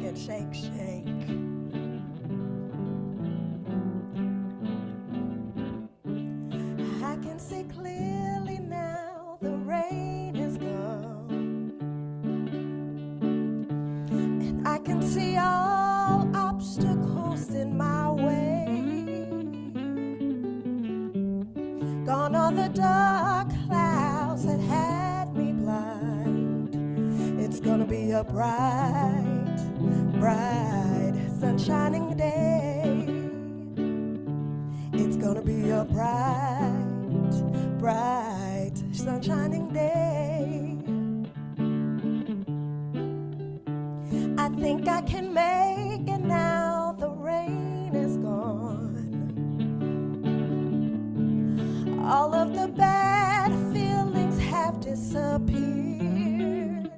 and shake, shake. I can see clearly now the rain is gone, and I can see all obstacles in my way. Gone are the dark clouds that had me blind. It's gonna be a bright, bright, sunshining day. It's gonna be a bright, bright, sunshining day. I think I can make it now, the rain is gone. All of the bad feelings have disappeared.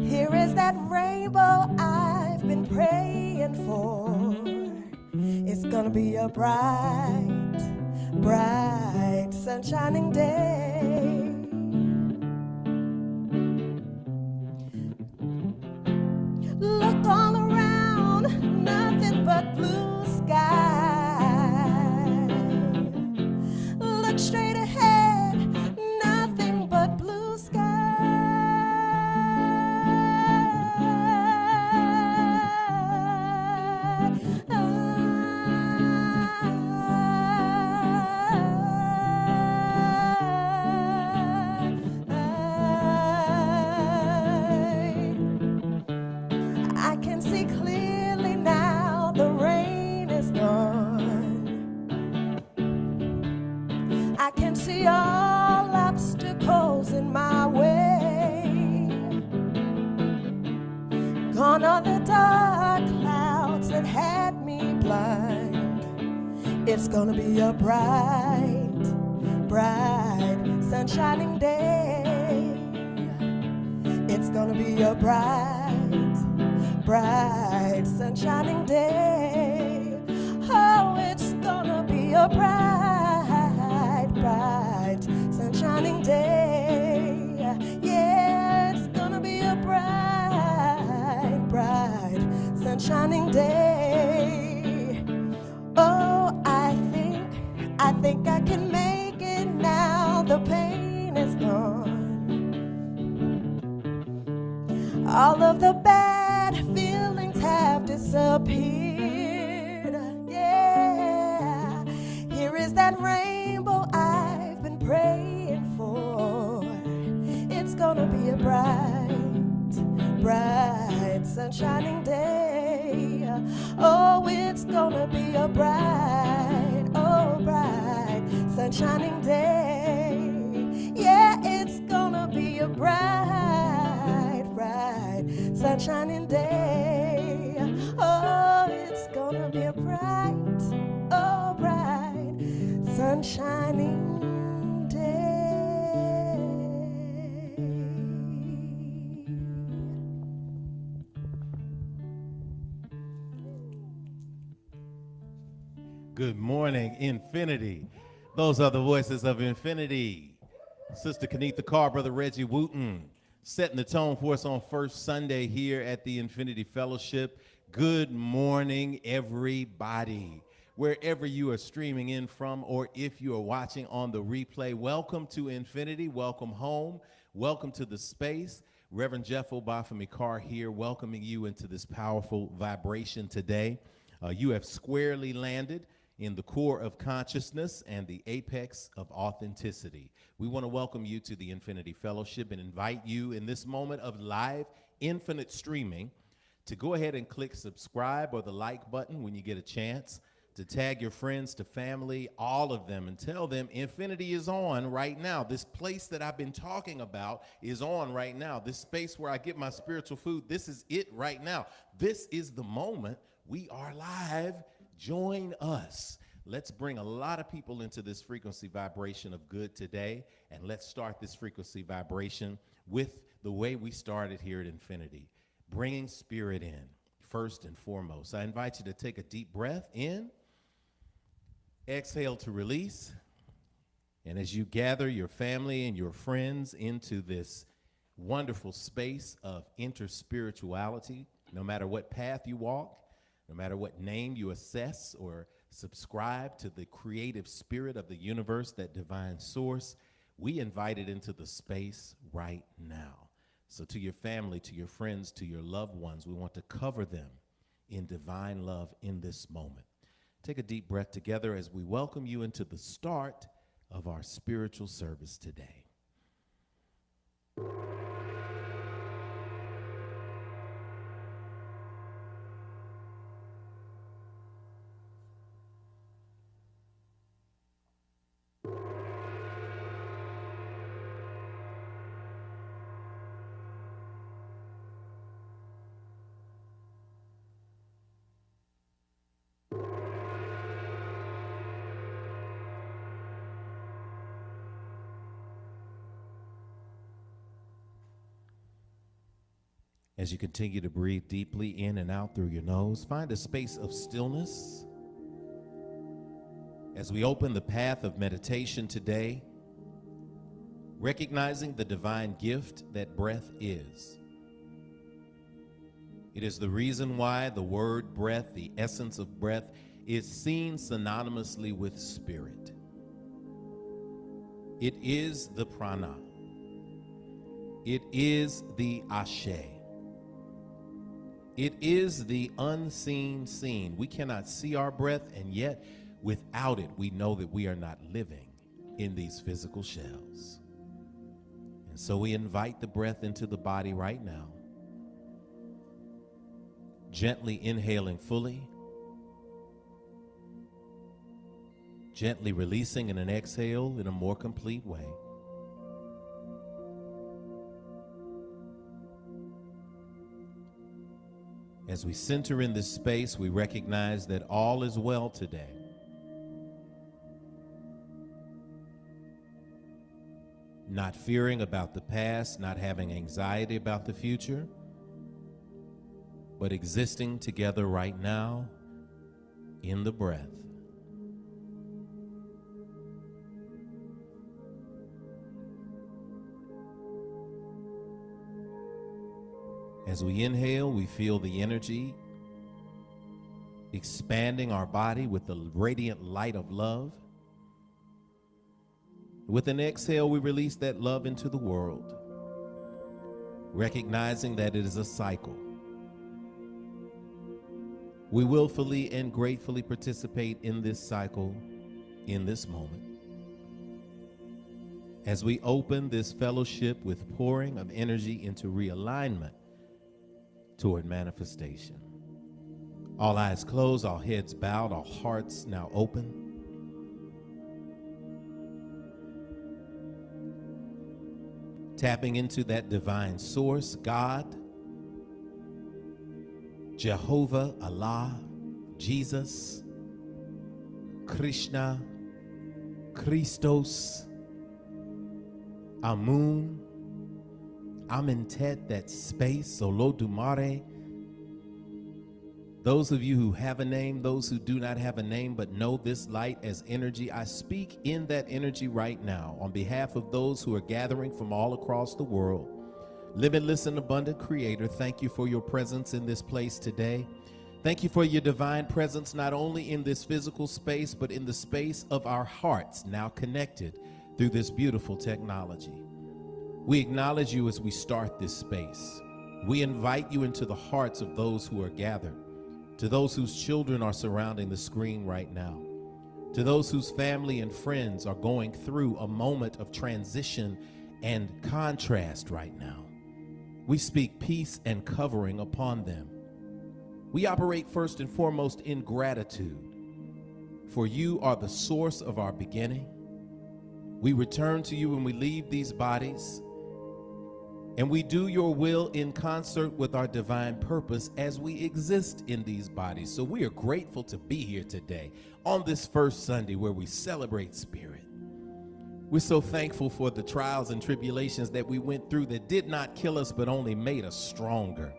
Here is that rainbow I've been praying for. It's gonna be a bright, bright, sunshining day. Look all around, nothing but blue sky. Look straight ahead, nothing but blue sky. I can see clearly now, the rain is gone. I can see all obstacles in my way. Gone are the dark clouds that had me blind. It's gonna be a bright, bright, sunshining day. It's gonna be a bright, bright, sunshining day. Oh, it's gonna be a bright, bright, sunshining day. Yeah, it's gonna be a bright, bright, sunshining day. Oh, I think I can make it now, the pain is gone. All of the bad feelings have disappeared. Yeah, here is that rainbow I've been praying for. It's gonna be a bright, bright, sunshining day. Oh, it's gonna be a bright, oh, bright, sunshining day. Yeah, it's gonna be a bright, bright, sunshining day. Oh, it's gonna be a bright, oh, bright, sunshining day. Good morning, Infinity. Those are the voices of Infinity. Sister Kenitha Carr, Brother Reggie Wooten, setting the tone for us on first Sunday here at the Infinity Fellowship. Good morning, everybody. Wherever you are streaming in from, or if you are watching on the replay, welcome to Infinity, welcome home, welcome to the space. Reverend Jeff Obafemi Carr here, welcoming you into this powerful vibration today. You have squarely landed in the core of consciousness and the apex of authenticity. We want to welcome you to the Infinity Fellowship and invite you in this moment of live infinite streaming to go ahead and click subscribe or the like button when you get a chance, to tag your friends, to family, all of them, and tell them Infinity is on right now. This place that I've been talking about is on right now. This space where I get my spiritual food, this is it right now. This is the moment. We are live. Join us. Let's bring a lot of people into this frequency vibration of good today, and let's start this frequency vibration with the way we started here at Infinity, bringing spirit in first and foremost. I invite you to take a deep breath in, exhale to release, and as you gather your family and your friends into this wonderful space of interspirituality. No matter what path you walk, no matter what name you assess or subscribe to the creative spirit of the universe, that divine source, we invite it into the space right now. So to your family, to your friends, to your loved ones, we want to cover them in divine love in this moment. Take a deep breath together as we welcome you into the start of our spiritual service today. As you continue to breathe deeply in and out through your nose, find a space of stillness. As we open the path of meditation today, recognizing the divine gift that breath is. It is the reason why the word breath, the essence of breath, is seen synonymously with spirit. It is the prana. It is the ashe. It is the unseen seen. We cannot see our breath, and yet without it, we know that we are not living in these physical shells. And so we invite the breath into the body right now, gently inhaling fully, gently releasing in an exhale in a more complete way. As we center in this space, we recognize that all is well today. Not fearing about the past, not having anxiety about the future, but existing together right now in the breath. As we inhale, we feel the energy expanding our body with the radiant light of love. With an exhale, we release that love into the world, recognizing that it is a cycle. We willfully and gratefully participate in this cycle in this moment. As we open this fellowship with pouring of energy into realignment toward manifestation. All eyes closed, all heads bowed, all hearts now open. Tapping into that divine source, God, Jehovah, Allah, Jesus, Krishna, Christos, Amun, Amentet, that space, Olodumare. Those of you who have a name, those who do not have a name but know this light as energy, I speak in that energy right now on behalf of those who are gathering from all across the world. Limitless and abundant Creator, thank you for your presence in this place today. Thank you for your divine presence, not only in this physical space, but in the space of our hearts, now connected through this beautiful technology. We acknowledge you as we start this space. We invite you into the hearts of those who are gathered, to those whose children are surrounding the screen right now, to those whose family and friends are going through a moment of transition and contrast right now. We speak peace and covering upon them. We operate first and foremost in gratitude, for you are the source of our beginning. We return to you when we leave these bodies, and we do your will in concert with our divine purpose as we exist in these bodies. So we are grateful to be here today on this first Sunday where we celebrate spirit. We're so thankful for the trials and tribulations that we went through that did not kill us but only made us stronger.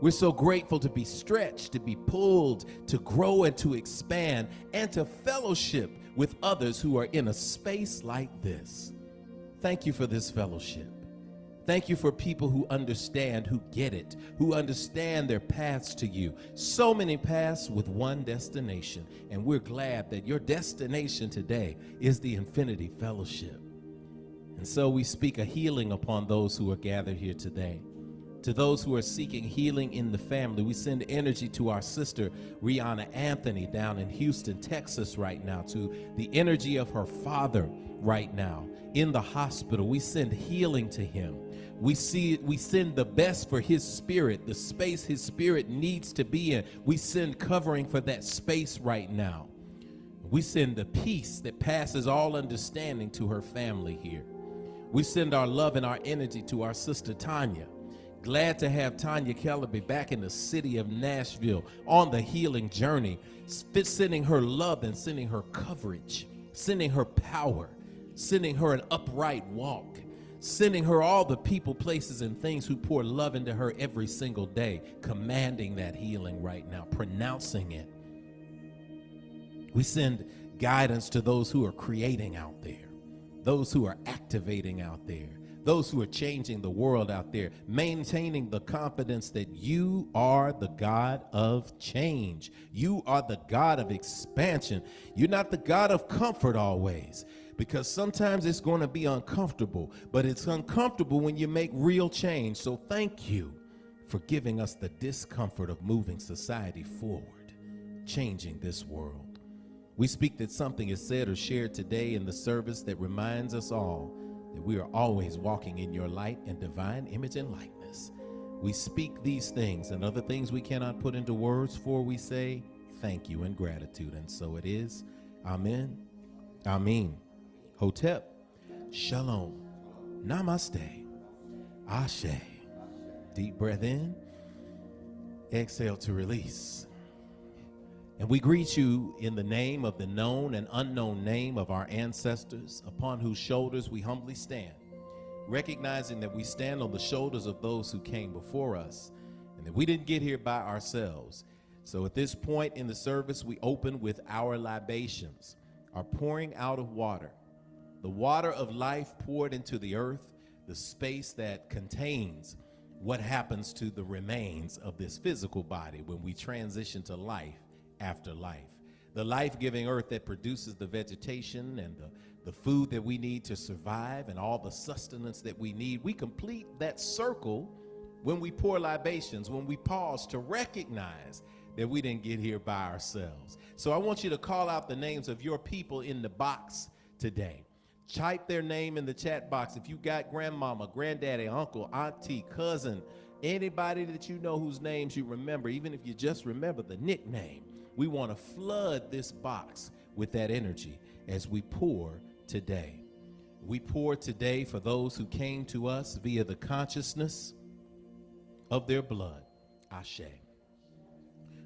We're so grateful to be stretched, to be pulled, to grow and to expand, and to fellowship with others who are in a space like this. Thank you for this fellowship. Thank you for people who understand, who get it, who understand their paths to you. So many paths with one destination. And we're glad that your destination today is the Infinity Fellowship. And so we speak a healing upon those who are gathered here today. To those who are seeking healing in the family, we send energy to our sister, Rihanna Anthony, down in Houston, Texas right now, to the energy of her father right now in the hospital. We send healing to him. We send the best for his spirit, the space his spirit needs to be in. We send covering for that space right now. We send the peace that passes all understanding to her family here. We send our love and our energy to our sister Tanya. Glad to have Tanya Kellaby back in the city of Nashville on the healing journey, sending her love and sending her coverage, sending her power, sending her an upright walk, sending her all the people, places, and things who pour love into her every single day, commanding that healing right now, pronouncing it. We send guidance to those who are creating out there, those who are activating out there, those who are changing the world out there, maintaining the confidence that you are the God of change. You are the God of expansion. You're not the God of comfort always, because sometimes it's going to be uncomfortable, but it's uncomfortable when you make real change. So thank you for giving us the discomfort of moving society forward, changing this world. We speak that something is said or shared today in the service that reminds us all that we are always walking in your light and divine image and likeness. We speak these things and other things we cannot put into words, for we say thank you and gratitude. And so it is. Amen. Amen. Hotep. Shalom. Namaste. Ashe. Deep breath in. Exhale to release. And we greet you in the name of the known and unknown name of our ancestors, upon whose shoulders we humbly stand, recognizing that we stand on the shoulders of those who came before us, and that we didn't get here by ourselves. So at this point in the service, we open with our libations, our pouring out of water, the water of life poured into the earth, the space that contains what happens to the remains of this physical body when we transition to life after life. The life-giving earth that produces the vegetation and the food that we need to survive and all the sustenance that we need. We complete that circle when we pour libations, when we pause to recognize that we didn't get here by ourselves. So I want you to call out the names of your people in the box today. Type their name in the chat box. If you got grandmama, granddaddy, uncle, auntie, cousin, anybody that you know whose names you remember, even if you just remember the nickname, we want to flood this box with that energy as we pour today. We pour today for those who came to us via the consciousness of their blood. Ashe.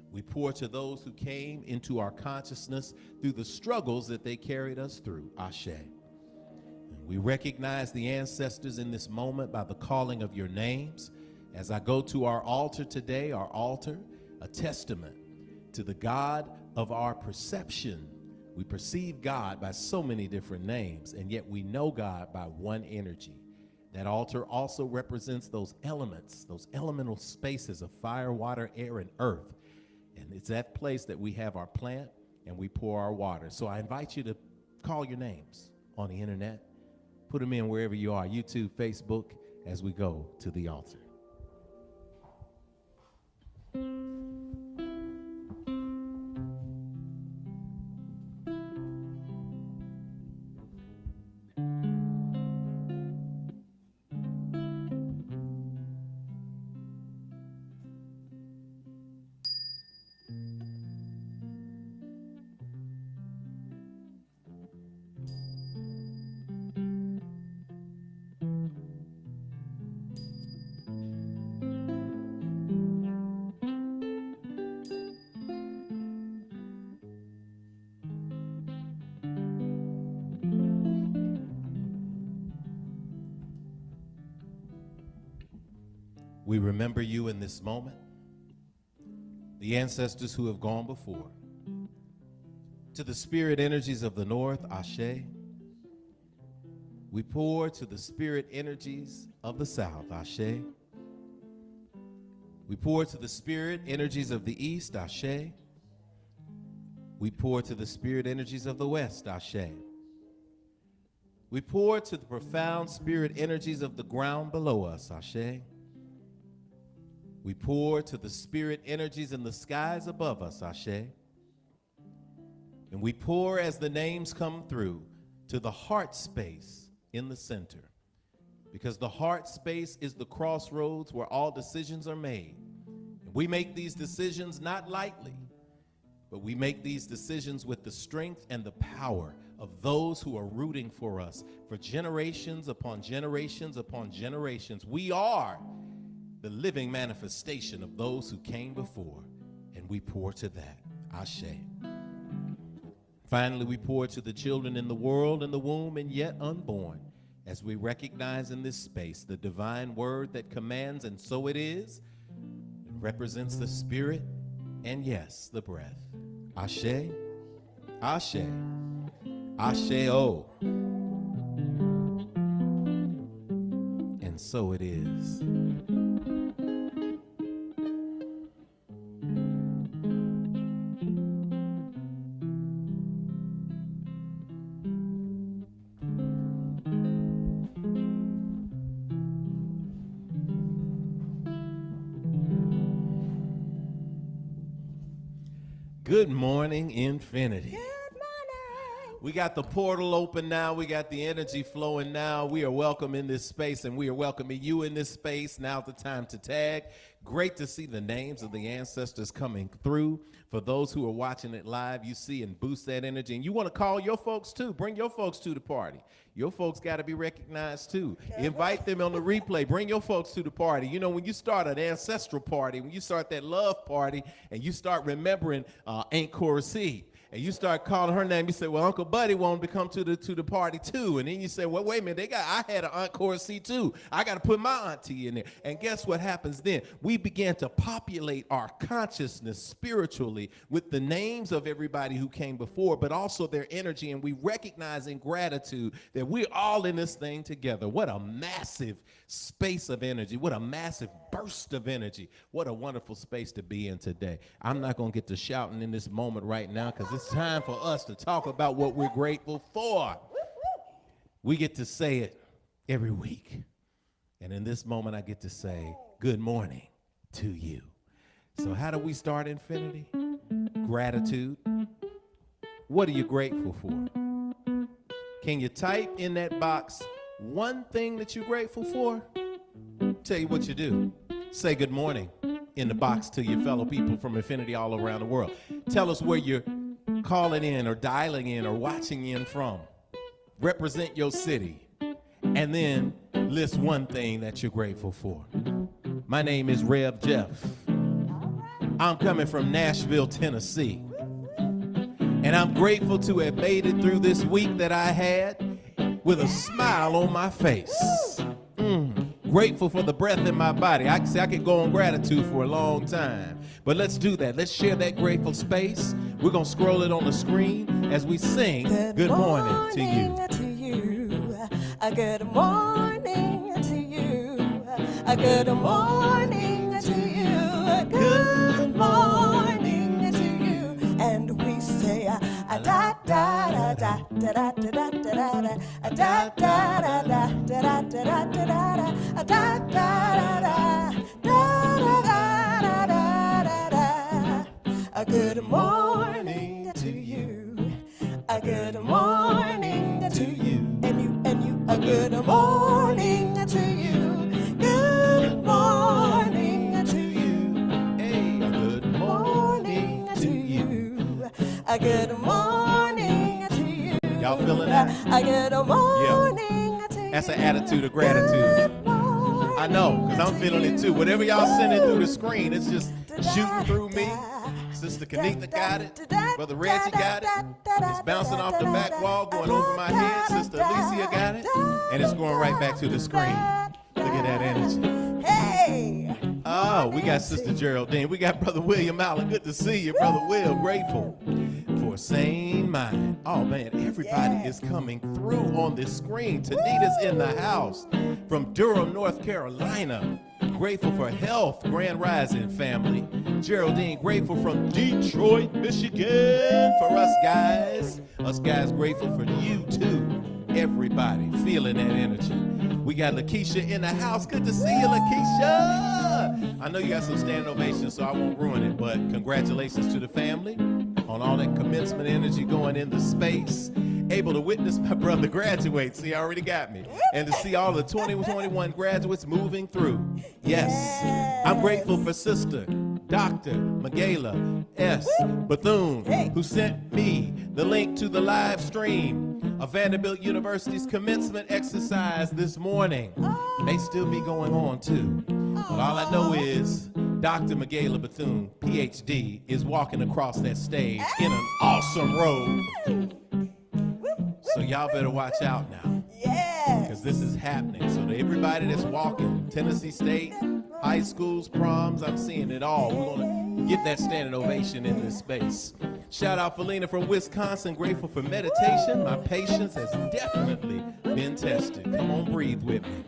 We pour to those who came into our consciousness through the struggles that they carried us through. Ashe. And we recognize the ancestors in this moment by the calling of your names. As I go to our altar today, our altar, a testament to the God of our perception. We perceive God by so many different names, and yet we know God by one energy. That altar also represents those elements, those elemental spaces of fire, water, air, and earth. And it's that place that we have our plant and we pour our water. So I invite you to call your names on the internet. Put them in wherever you are, YouTube, Facebook, as we go to the altar. We remember you in this moment, the ancestors who have gone before. To the spirit energies of the north, Ashe. We pour to the spirit energies of the South, Ashe. We pour to the spirit energies of the East, Ashe. We pour to the spirit energies of the West, Ashe. We pour to the profound spirit energies of the ground below us, Ashe. We pour to the spirit energies in the skies above us, Ashe. And we pour as the names come through to the heart space in the center. Because the heart space is the crossroads where all decisions are made. And we make these decisions not lightly, but we make these decisions with the strength and the power of those who are rooting for us for generations upon generations upon generations. We are the living manifestation of those who came before, and we pour to that. Ashe. Finally, we pour to the children in the world, in the womb, and yet unborn, as we recognize in this space the divine word that commands, and so it is, and represents the spirit and, yes, the breath. Ashe, Ashe, Ashe-o. And so it is. Good morning, Infinity. Good morning. We got the portal open now. We got the energy flowing now. We are welcome in this space, and we are welcoming you in this space. Now's the time to tag. Great to see the names of the ancestors coming through. For those who are watching it live, you see and boost that energy. And you want to call your folks, too. Bring your folks to the party. Your folks got to be recognized, too. Invite them on the replay. Bring your folks to the party. You know, when you start an ancestral party, when you start that love party, and you start remembering Aunt Corsi, and you start calling her name, you say, well, Uncle Buddy wanted to come to the party too. And then you say, well, wait a minute, I had an Aunt Corsi too. I got to put my auntie in there. And guess what happens then? We begin to populate our consciousness spiritually with the names of everybody who came before, but also their energy. And we recognize in gratitude that we're all in this thing together. What a massive space of energy. What a massive burst of energy. What a wonderful space to be in today. I'm not going to get to shouting in this moment right now because it's time for us to talk about what we're grateful for. We get to say it every week. And in this moment, I get to say good morning to you. So how do we start Infinity? Gratitude. What are you grateful for? Can you type in that box one thing that you're grateful for? Tell you what you do. Say good morning in the box to your fellow people from Infinity all around the world. Tell us where you're calling in or dialing in or watching in from. Represent your city. And then list one thing that you're grateful for. My name is Rev Jeff. I'm coming from Nashville, Tennessee. And I'm grateful to have made it through this week that I had with a smile on my face. Grateful for the breath in my body. I can say I could go on gratitude for a long time. But let's do that. Let's share that grateful space. We're going to scroll it on the screen as we sing good morning to you. To you. Good morning to you. Good morning to you. Good morning to you. And we say da da da da da da da da da da da da da da da da da da da. Good morning to you. Good morning to you. And you. Good morning to you. Good morning to you. Hey, good morning to you. Good morning to you. Y'all feeling that? Good morning to you. That's an attitude of gratitude. I know, because I'm feeling it too. Whatever y'all sending through the screen, it's just shooting through me. Sister Kanitha got it. Brother Reggie got it. It's bouncing off the back wall, going over my head. Sister Alicia got it. And it's going right back to the screen. Look at that energy. Hey! Oh, we got Sister Geraldine. We got Brother William Allen. Good to see you, Brother Will. Grateful for your sane mind. Oh man, everybody is coming through on this screen. Tanita's in the house from Durham, North Carolina. Grateful for health, Grand Rising family. Geraldine, grateful from Detroit, Michigan. For us guys grateful for you too. Everybody feeling that energy. We got Lakeisha in the house. Good to see you, Lakeisha. I know you got some standing ovations, so I won't ruin it, but congratulations to the family on all that commencement energy going into space. Able to witness my brother graduate. See, already got me. And to see all the 2021 graduates moving through. Yes. I'm grateful for Sister Dr. Michaela S. Bethune, who sent me the link to the live stream of Vanderbilt University's commencement exercise this morning. May still be going on too. But all I know is Dr. Michaela Bethune, PhD, is walking across that stage in an awesome robe. So y'all better watch out now. Yes. Because this is happening. So to everybody that's walking, Tennessee State, high schools, proms, I'm seeing it all. We're going to get that standing ovation in this space. Shout out Felina from Wisconsin, grateful for meditation. My patience has definitely been tested. Come on, breathe with me.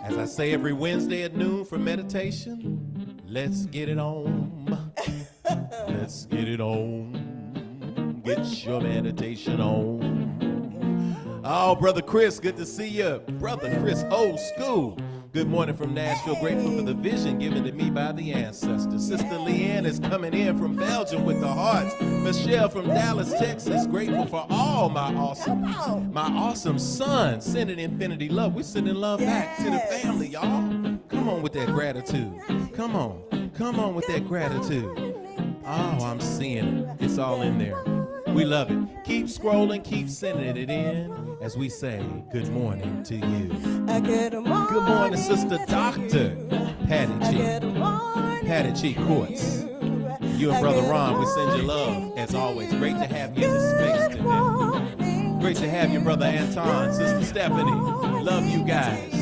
As I say every Wednesday at noon for meditation, let's get it on. Let's get it on. Get your meditation on. Oh, Brother Chris, good to see you. Brother Chris, old school. Good morning from Nashville. Grateful for the vision given to me by the ancestors. Sister Leanne is coming in from Belgium with the hearts. Michelle from Dallas, Texas. Grateful for all my awesome sons sending infinity love. We're sending love back to the family, y'all. Come on with that gratitude. Come on with that gratitude. Oh, I'm seeing it. It's all in there. We love it. Keep scrolling, keep sending it in as we say good morning to you. Good morning, Sister Dr. Patty G. Patty G. Quartz. You and Brother Ron, we send you love as always. Great to have you in the space today. Great to have you, Brother Anton, Sister Stephanie. Love you guys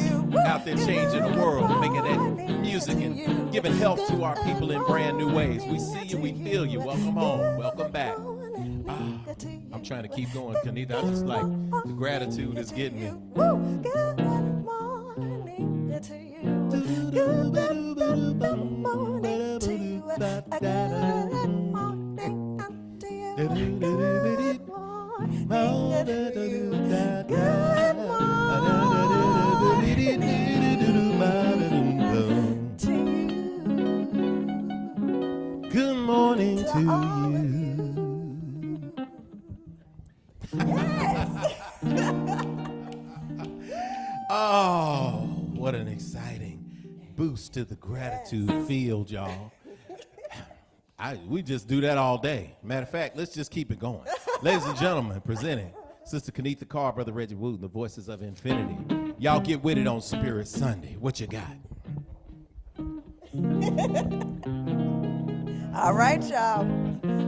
out there changing the world, making that music and giving help to our people in brand new ways. We see you, we feel you. Welcome home, welcome back. I'm trying to keep going, Kanita. I just like the gratitude is getting me. Good morning to you. Good morning to you. Good morning to you. Good morning to you. Good morning to you. Good morning to you. Oh, what an exciting boost to the gratitude field, y'all. We just do that all day. Matter of fact, let's just keep it going. Ladies and gentlemen, presenting Sister Keneatha Carr, Brother Reggie Wooten, the voices of infinity. Y'all get with it on Spirit Sunday. What you got? All right, y'all.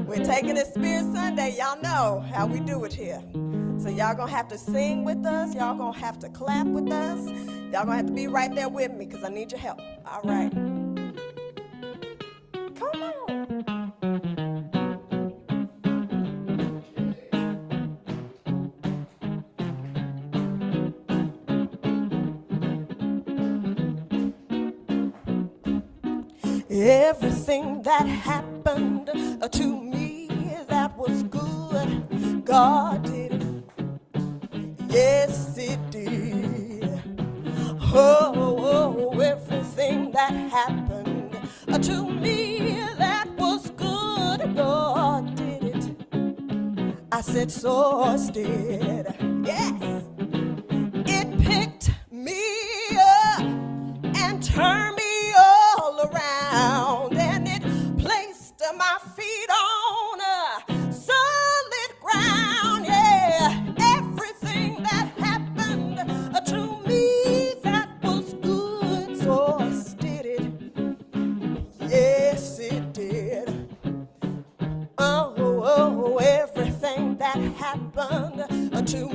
We're taking it Spirit Sunday. Y'all know how we do it here. So y'all gonna have to sing with us. Y'all gonna have to clap with us. Y'all gonna have to be right there with me because I need your help. All right. Come on. Everything that happened to me that was good, God did it. Yes, it did. Oh, everything that happened to me that was good, God did it. I said, source did. Yes. It picked me up and turned me all around, and it placed my feet on solid ground. Yeah, everything that happened to me that was good, source did it. Yes, it did. Oh, everything that happened to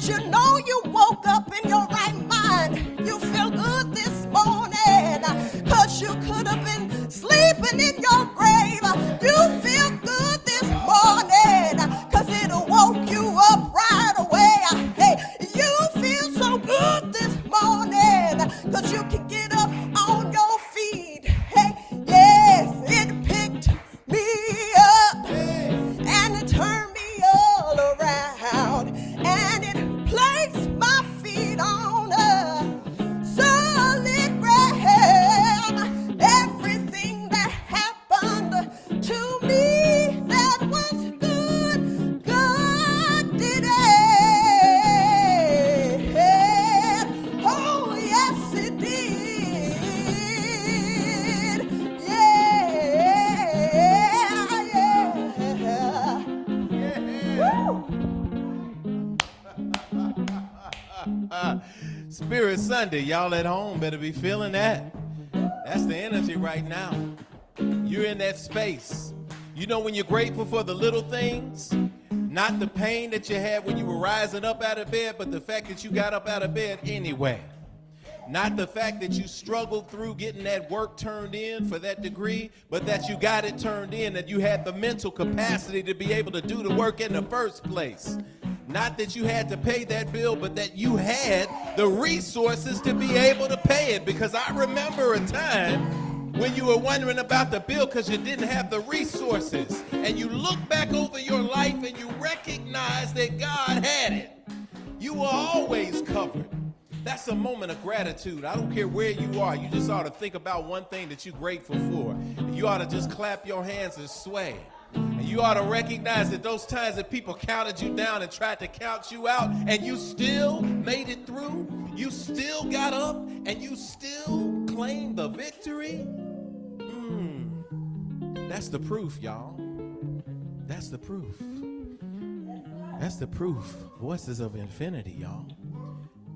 Did you know you woke up in your right mind? You feel good this morning, 'cause you could have been sleeping in your grave. You feel good this morning, 'cause it woke you up right away. Hey, you feel so good this morning, 'cause you can get up on your feet. Hey, yes, it picked me up and it turned me all around, and it placed my feet on a solid ground. Everything that happened to me that was good, God did it. Oh, yes, it did. Yeah. Woo. Spirit Sunday, y'all at home better be feeling that. That's the energy right now. You're in that space. You know when you're grateful for the little things, not the pain that you had when you were rising up out of bed, but the fact that you got up out of bed anyway. Not the fact that you struggled through getting that work turned in for that degree, but that you got it turned in, that you had the mental capacity to be able to do the work in the first place. Not that you had to pay that bill, but that you had the resources to be able to pay it. Because I remember a time when you were wondering about the bill because you didn't have the resources. And you look back over your life and you recognize that God had it. You were always covered. That's a moment of gratitude. I don't care where you are. You just ought to think about one thing that you're grateful for. You ought to just clap your hands and sway. And you ought to recognize that those times that people counted you down and tried to count you out, and you still made it through, you still got up, and you still claimed the victory. That's the proof, y'all. That's the proof. That's the proof. Voices of infinity, y'all.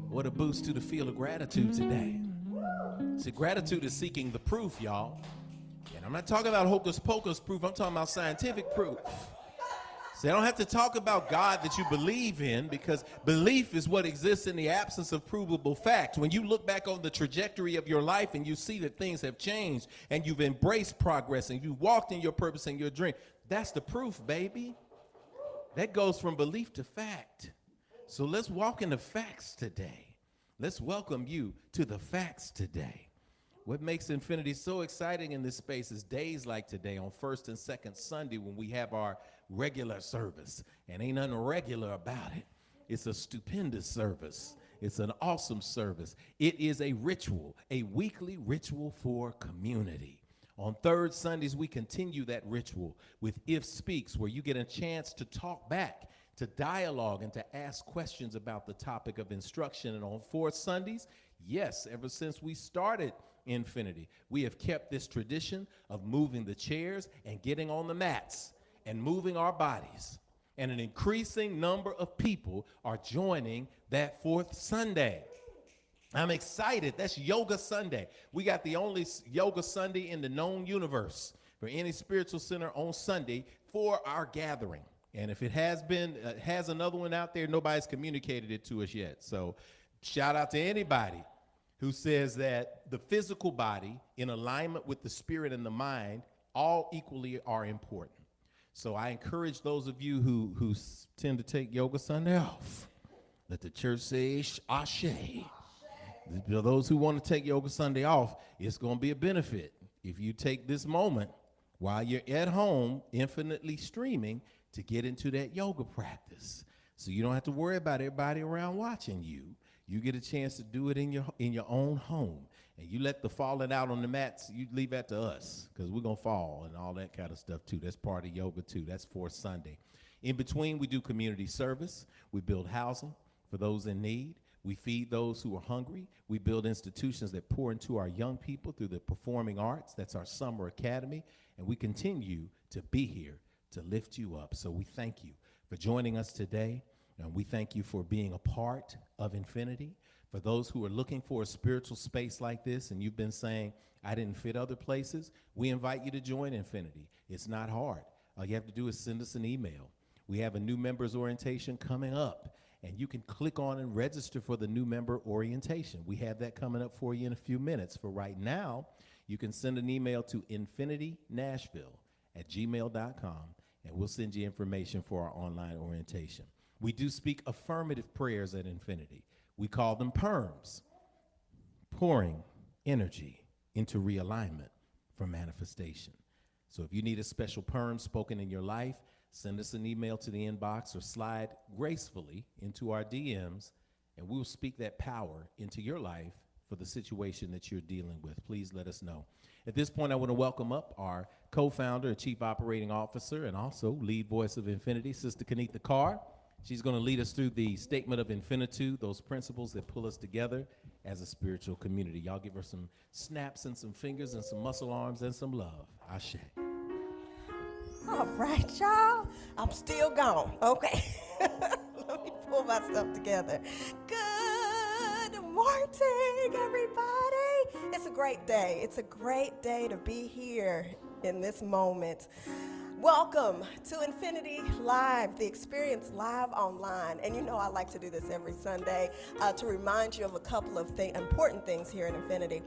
What a boost to the field of gratitude today. See, gratitude is seeking the proof, y'all. And I'm not talking about hocus pocus proof. I'm talking about scientific proof. See, I don't have to talk about God that you believe in, because belief is what exists in the absence of provable fact. When you look back on the trajectory of your life and you see that things have changed and you've embraced progress and you walked in your purpose and your dream, that's the proof, baby. That goes from belief to fact. So let's walk in the facts today. Let's welcome you to the facts today. What makes Infinity so exciting in this space is days like today on first and second Sunday when we have our regular service. And ain't nothing regular about it. It's a stupendous service. It's an awesome service. It is a ritual, a weekly ritual for community. On third Sundays, we continue that ritual with If Speaks, where you get a chance to talk back, to dialogue, and to ask questions about the topic of instruction. And on fourth Sundays, yes, ever since we started Infinity, we have kept this tradition of moving the chairs and getting on the mats and moving our bodies. And an increasing number of people are joining that fourth Sunday. I'm excited. That's Yoga Sunday. We got the only Yoga Sunday in the known universe for any spiritual center on Sunday for our gathering. And if it has another one out there, nobody's communicated it to us yet. So shout out to anybody who says that the physical body in alignment with the spirit and the mind all equally are important. So I encourage those of you who tend to take Yoga Sunday off. Let the church say ashe. Those who want to take Yoga Sunday off, it's going to be a benefit if you take this moment while you're at home infinitely streaming to get into that yoga practice. So you don't have to worry about everybody around watching you. You get a chance to do it in your own home. And you let the falling out on the mats, you leave that to us, because we're going to fall and all that kind of stuff too. That's part of yoga too. That's fourth Sunday. In between, we do community service. We build housing for those in need. We feed those who are hungry. We build institutions that pour into our young people through the performing arts. That's our summer academy. And we continue to be here to lift you up. So we thank you for joining us today. And we thank you for being a part of Infinity. For those who are looking for a spiritual space like this, and you've been saying, I didn't fit other places, we invite you to join Infinity. It's not hard. All you have to do is send us an email. We have a new members orientation coming up. and you can click on and register for the new member orientation. We have that coming up for you in a few minutes. For right now, you can send an email to infinitynashville@gmail.com, and we'll send you information for our online orientation. We do speak affirmative prayers at Infinity. We call them PERMs, pouring energy into realignment for manifestation. So if you need a special PERM spoken in your life, send us an email to the inbox or slide gracefully into our DMs, and we'll speak that power into your life for the situation that you're dealing with. Please let us know. At this point, I want to welcome up our co-founder and chief operating officer and also lead voice of Infinity, Sister Kenitha Carr. She's going to lead us through the statement of infinitude, those principles that pull us together as a spiritual community. Y'all give her some snaps and some fingers and some muscle arms and some love. Ashe. All right, y'all. I'm still gone. Okay. Let me pull myself together. Good morning, everybody. It's a great day. It's a great day to be here in this moment. Welcome to Infinity Live, the experience live online. And you know I like to do this every Sunday to remind you of a couple of important things here in Infinity.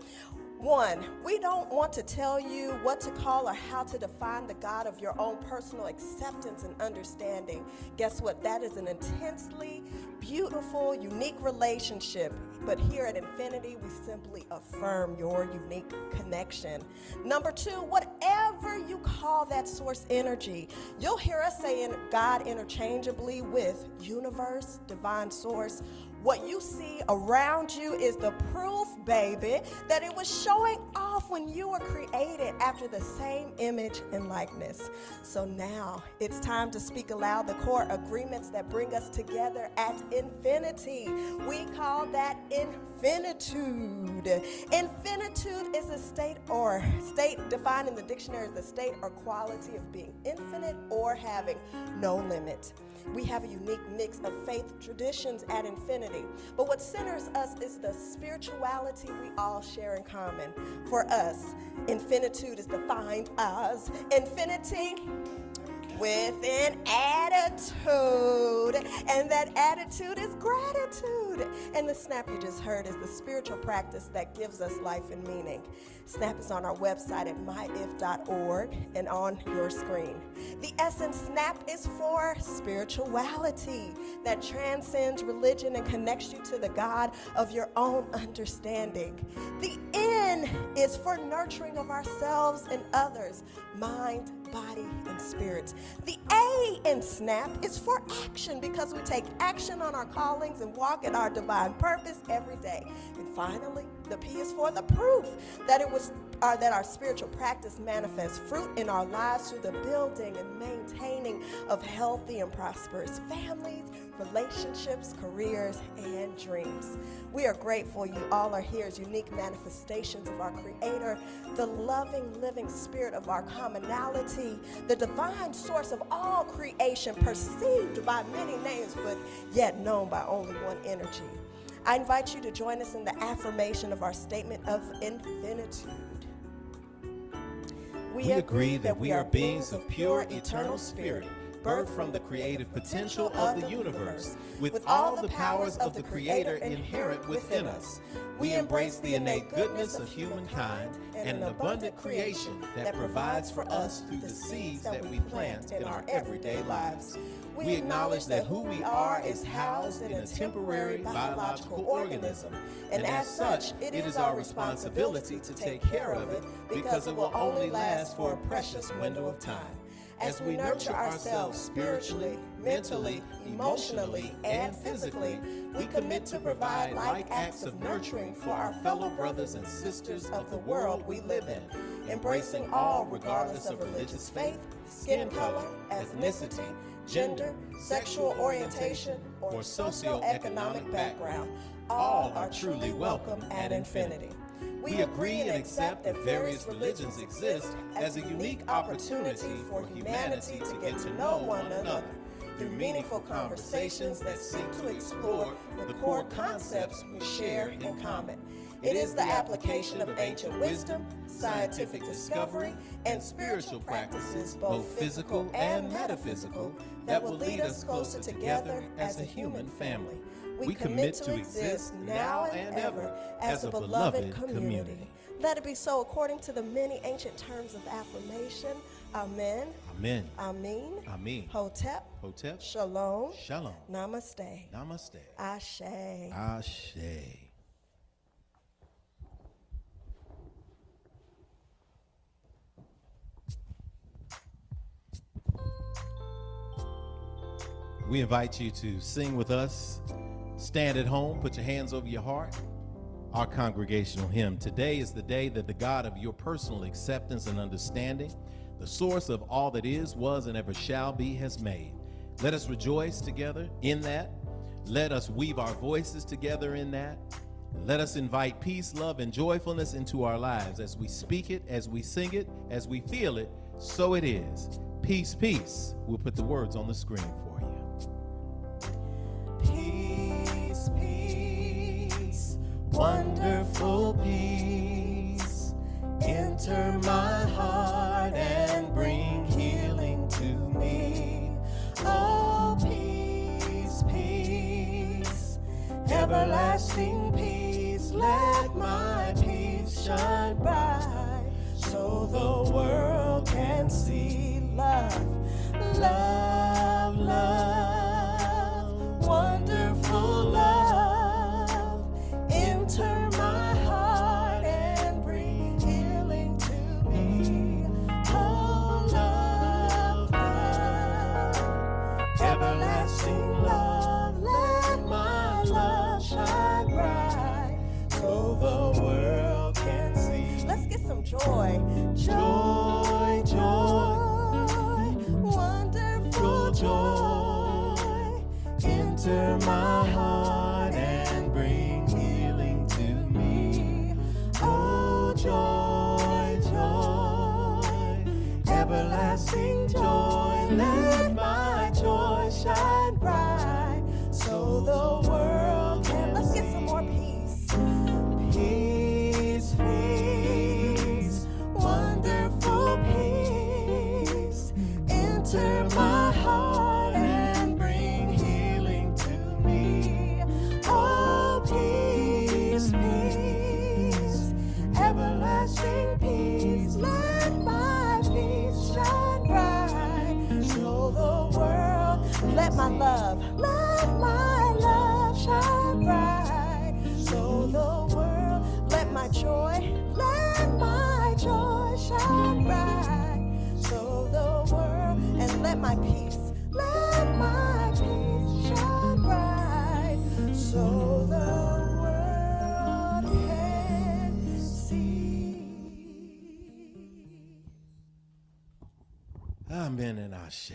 One, we don't want to tell you what to call or how to define the God of your own personal acceptance and understanding. Guess what? That is an intensely beautiful, unique relationship. But here at Infinity, we simply affirm your unique connection. Number two, whatever you call that source energy, you'll hear us saying God interchangeably with universe, divine source. What you see around you is the proof, baby, that it was showing off when you were created after the same image and likeness. So now it's time to speak aloud the core agreements that bring us together at Infinity. We call that infinitude. Infinitude is a state defined in the dictionary as the state or quality of being infinite or having no limit. We have a unique mix of faith traditions at Infinity. But what centers us is the spirituality we all share in common. For us, infinitude is defined as infinity with an attitude. And that attitude is gratitude. And the snap you just heard is the spiritual practice that gives us life and meaning. Snap is on our website at myif.org and on your screen. The essence snap is for spirituality that transcends religion and connects you to the God of your own understanding. The N is for nurturing of ourselves and others, mind, body, and spirit. The A in SNAP is for action because we take action on our callings and walk in our divine purpose every day. And finally, the P is for the proof that that our spiritual practice manifests fruit in our lives through the building and maintaining of healthy and prosperous families, relationships, careers, and dreams. We are grateful you all are here as unique manifestations of our Creator, the loving, living spirit of our commonality, the divine source of all creation, perceived by many names, but yet known by only one energy. I invite you to join us in the affirmation of our statement of infinitude. We agree that we are beings of pure, eternal spirit, birthed from the creative potential of the universe, with all the powers of the Creator inherent within us. We embrace the innate goodness of humankind and an abundant creation that provides for us through the seeds that we plant in our everyday lives. We acknowledge that who we are is housed in a temporary biological organism, and as such, it is our responsibility to take care of it because it will only last for a precious window of time. As we nurture ourselves spiritually, mentally, emotionally, and physically, we commit to provide like acts of nurturing for our fellow brothers and sisters of the world we live in, embracing all regardless of religious faith, skin color, ethnicity, gender, sexual orientation, or socioeconomic background. All are truly welcome at Infinity. We agree and accept that various religions exist as a unique opportunity for humanity to get to know one another through meaningful conversations that seek to explore the core concepts we share in common. It is the application of ancient wisdom, scientific discovery, and spiritual practices, both physical and metaphysical, that will lead us closer together as a human family. We commit to exist now and ever as a beloved community. Let it be so according to the many ancient terms of affirmation. Amen. Amen. Amen. Amen. Hotep. Hotep. Shalom. Shalom. Namaste. Namaste. Ashe. Ashe. We invite you to sing with us. Stand at home, put your hands over your heart. Our congregational hymn. Today is the day that the God of your personal acceptance and understanding, the source of all that is, was, and ever shall be, has made. Let us rejoice together in that. Let us weave our voices together in that. Let us invite peace, love, and joyfulness into our lives as we speak it, as we sing it, as we feel it, so it is. Peace, peace. We'll put the words on the screen for you. Peace, peace, wonderful peace, enter my heart and bring healing to me. Oh, peace, peace, everlasting peace, let my peace shine bright, so the world can see love, love, love, wonderful love, enter my heart and bring healing to me. Oh, love, love, everlasting love, let my love shine bright, so the world can see. Let's get some joy. Joy, joy, wonderful joy, enter my heart and bring healing to me. Oh, joy, joy, everlasting joy, let my joy shine bright, so the world can. Let's get some more peace. Peace, peace, wonderful peace, enter my heart and bring healing to me. Oh, peace, peace, everlasting peace, let my peace shine bright, so the world, let my love shine bright, so the world, let my joy shine bright, so the world, and let my peace shine bright, so the world can see. Amen and Ashe.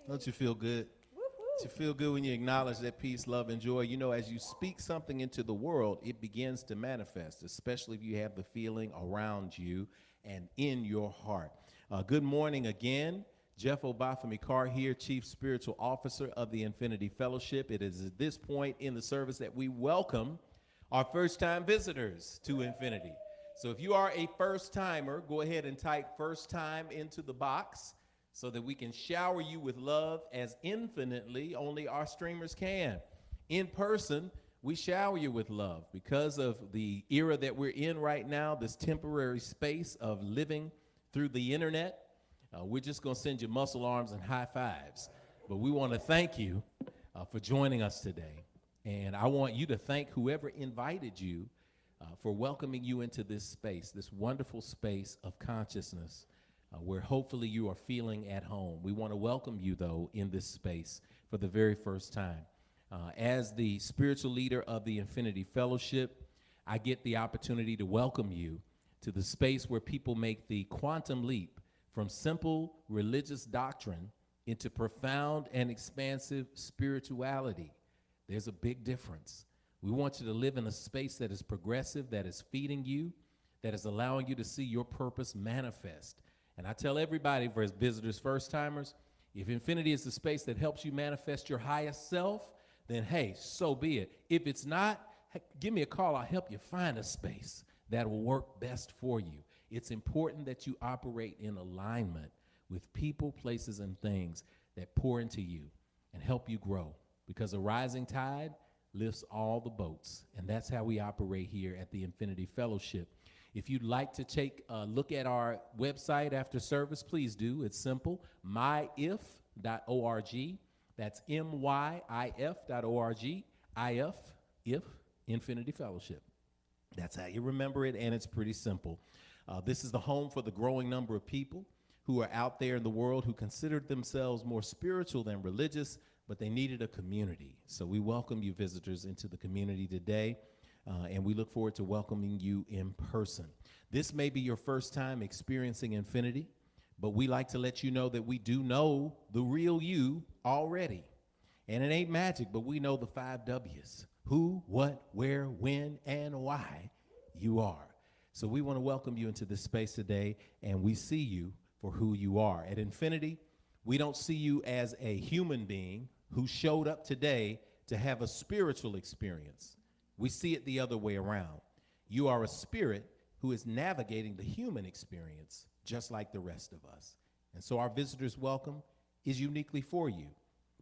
Don't you feel good? Don't you feel good when you acknowledge that peace, love, and joy? You know, as you speak something into the world, it begins to manifest, especially if you have the feeling around you and in your heart. Good morning again. Jeff Obafemi Carr here, Chief Spiritual Officer of the Infinity Fellowship. It is at this point in the service that we welcome our first-time visitors to Infinity. So if you are a first-timer, go ahead and type first time into the box so that we can shower you with love as infinitely only our streamers can. In person, we shower you with love because of the era that we're in right now, this temporary space of living through the internet. We're just going to send you muscle arms and high fives. But we want to thank you for joining us today. And I want you to thank whoever invited you for welcoming you into this space, this wonderful space of consciousness where hopefully you are feeling at home. We want to welcome you, though, in this space for the very first time. As the spiritual leader of the Infinity Fellowship, I get the opportunity to welcome you to the space where people make the quantum leap from simple religious doctrine into profound and expansive spirituality. There's a big difference. We want you to live in a space that is progressive, that is feeding you, that is allowing you to see your purpose manifest. And I tell everybody, for visitors, first-timers, if Infinity is the space that helps you manifest your highest self, then hey, so be it. If it's not, give me a call. I'll help you find a space that will work best for you. It's important that you operate in alignment with people, places, and things that pour into you and help you grow, because a rising tide lifts all the boats, and that's how we operate here at the Infinity Fellowship. If you'd like to take a look at our website after service, please do. It's simple, myif.org. That's myif.org. If Infinity Fellowship. That's how you remember it, and it's pretty simple. This is the home for the growing number of people who are out there in the world who considered themselves more spiritual than religious, but they needed a community. So we welcome you visitors into the community today, and we look forward to welcoming you in person. This may be your first time experiencing Infinity, but we like to let you know that we do know the real you already. And it ain't magic, but we know the 5 W's: who, what, where, when, and why you are. So we want to welcome you into this space today, and we see you for who you are. At Infinity, we don't see you as a human being who showed up today to have a spiritual experience. We see it the other way around. You are a spirit who is navigating the human experience just like the rest of us. And so our visitors' welcome is uniquely for you,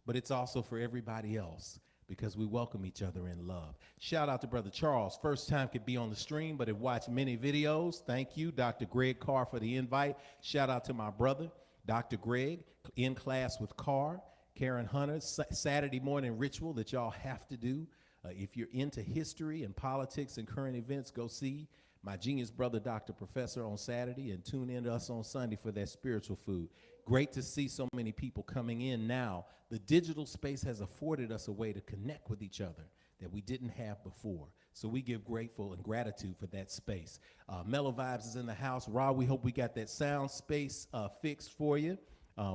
but it's also for everybody else, because we welcome each other in love. Shout out to Brother Charles. First time could be on the stream, but have watched many videos. Thank you, Dr. Greg Carr, for the invite. Shout out to my brother, Dr. Greg, in class with Carr. Karen Hunter, Saturday morning ritual that y'all have to do. If you're into history and politics and current events, go see my genius brother, Dr. Professor, on Saturday, and tune in to us on Sunday for that spiritual food. Great to see so many people coming in now. The digital space has afforded us a way to connect with each other that we didn't have before. So we give grateful and gratitude for that space. Mellow Vibes is in the house. Rob, we hope we got that sound space fixed for you.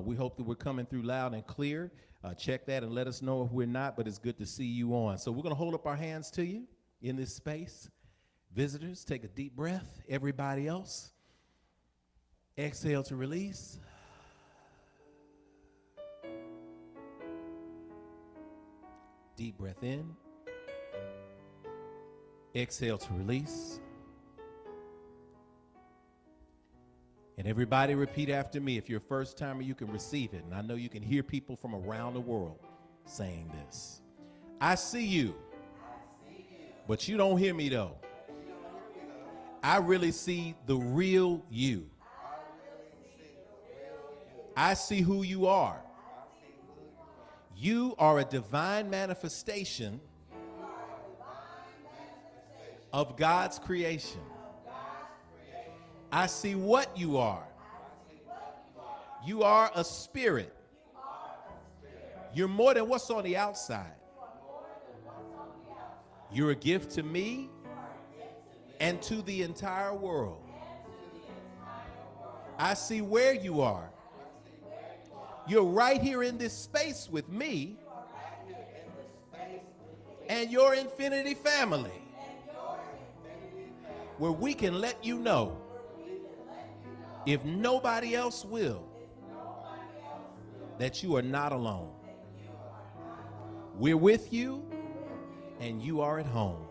We hope that we're coming through loud and clear. Check that and let us know if we're not, but it's good to see you on. So we're going to hold up our hands to you in this space. Visitors, take a deep breath. Everybody else, exhale to release. Deep breath in. Exhale to release. And everybody repeat after me. If you're a first timer, you can receive it. And I know you can hear people from around the world saying this. I see you, but you don't hear me though. I really see the real you. I see who you are. You are a divine manifestation of God's creation. I see what you are. You are a spirit. You're more than what's on the outside. You're a gift to me and to the entire world. I see where you are. You're right here in this space with me and your Infinity family, where we can let you know, if nobody else will, that you are not alone. We're with you and you are at home.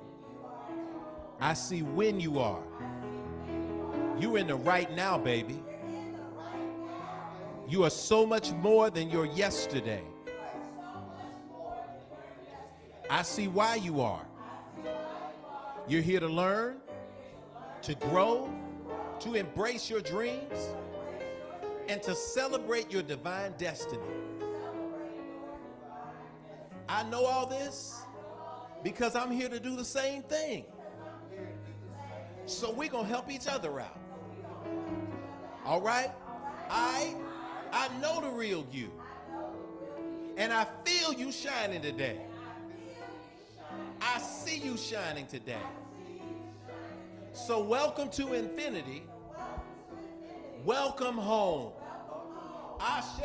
I see when you are. You're in the right now, baby. You are so much more than your yesterday. I see why you are. You're here to learn, to grow, to embrace your dreams, and to celebrate your divine destiny. I know all this because I'm here to do the same thing. So we're going to help each other out. All right? I know the real you. And I feel you shining today. I see you shining today. So welcome to Infinity. Welcome home. Ashe.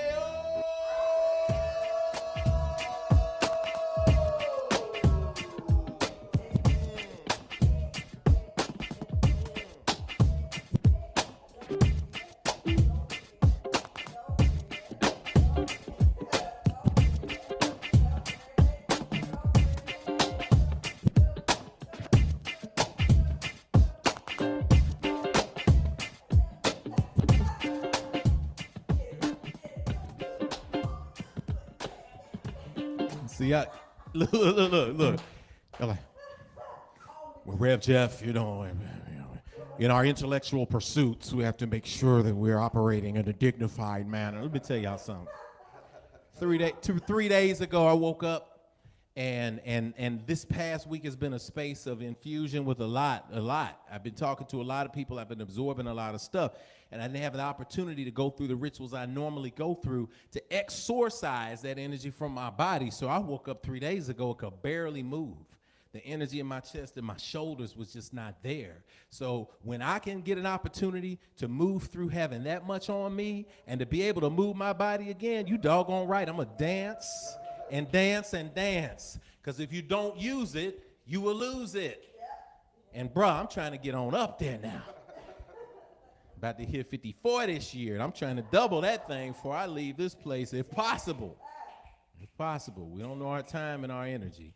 See, look. I'm like, well, Rev Jeff, in our intellectual pursuits, we have to make sure that we're operating in a dignified manner. Let me tell y'all something. 3 days ago, I woke up, and this past week has been a space of infusion with a lot. I've been talking to a lot of people. I've been absorbing a lot of stuff, and I didn't have an opportunity to go through the rituals I normally go through to exorcise that energy from my body. So I woke up 3 days ago, could barely move. The energy in my chest and my shoulders was just not there. So when I can get an opportunity to move through having that much on me and to be able to move my body again, you doggone right, I'm going to dance and dance and dance. Because if you don't use it, you will lose it. And bruh, I'm trying to get on up there now. About to hit 54 this year, and I'm trying to double that thing before I leave this place if possible. If possible. We don't know our time and our energy.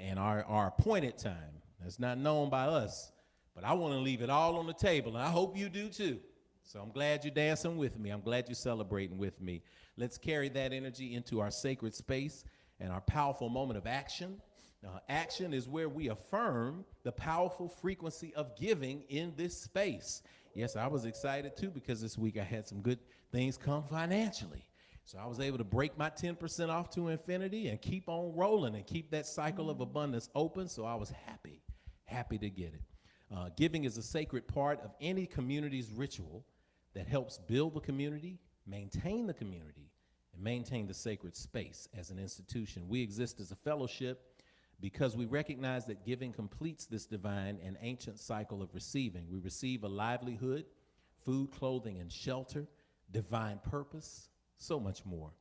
And our appointed time. That's not known by us. But I want to leave it all on the table, and I hope you do too. So I'm glad you're dancing with me. I'm glad you're celebrating with me. Let's carry that energy into our sacred space and our powerful moment of action. Action is where we affirm the powerful frequency of giving in this space. Yes, I was excited too because this week I had some good things come financially. So I was able to break my 10% off to infinity and keep on rolling and keep that cycle of abundance open. So I was happy to get it. Giving is a sacred part of any community's ritual that helps build the community, maintain the community, and maintain the sacred space as an institution. We exist as a fellowship because we recognize that giving completes this divine and ancient cycle of receiving. We receive a livelihood, food, clothing, and shelter, divine purpose, so much more.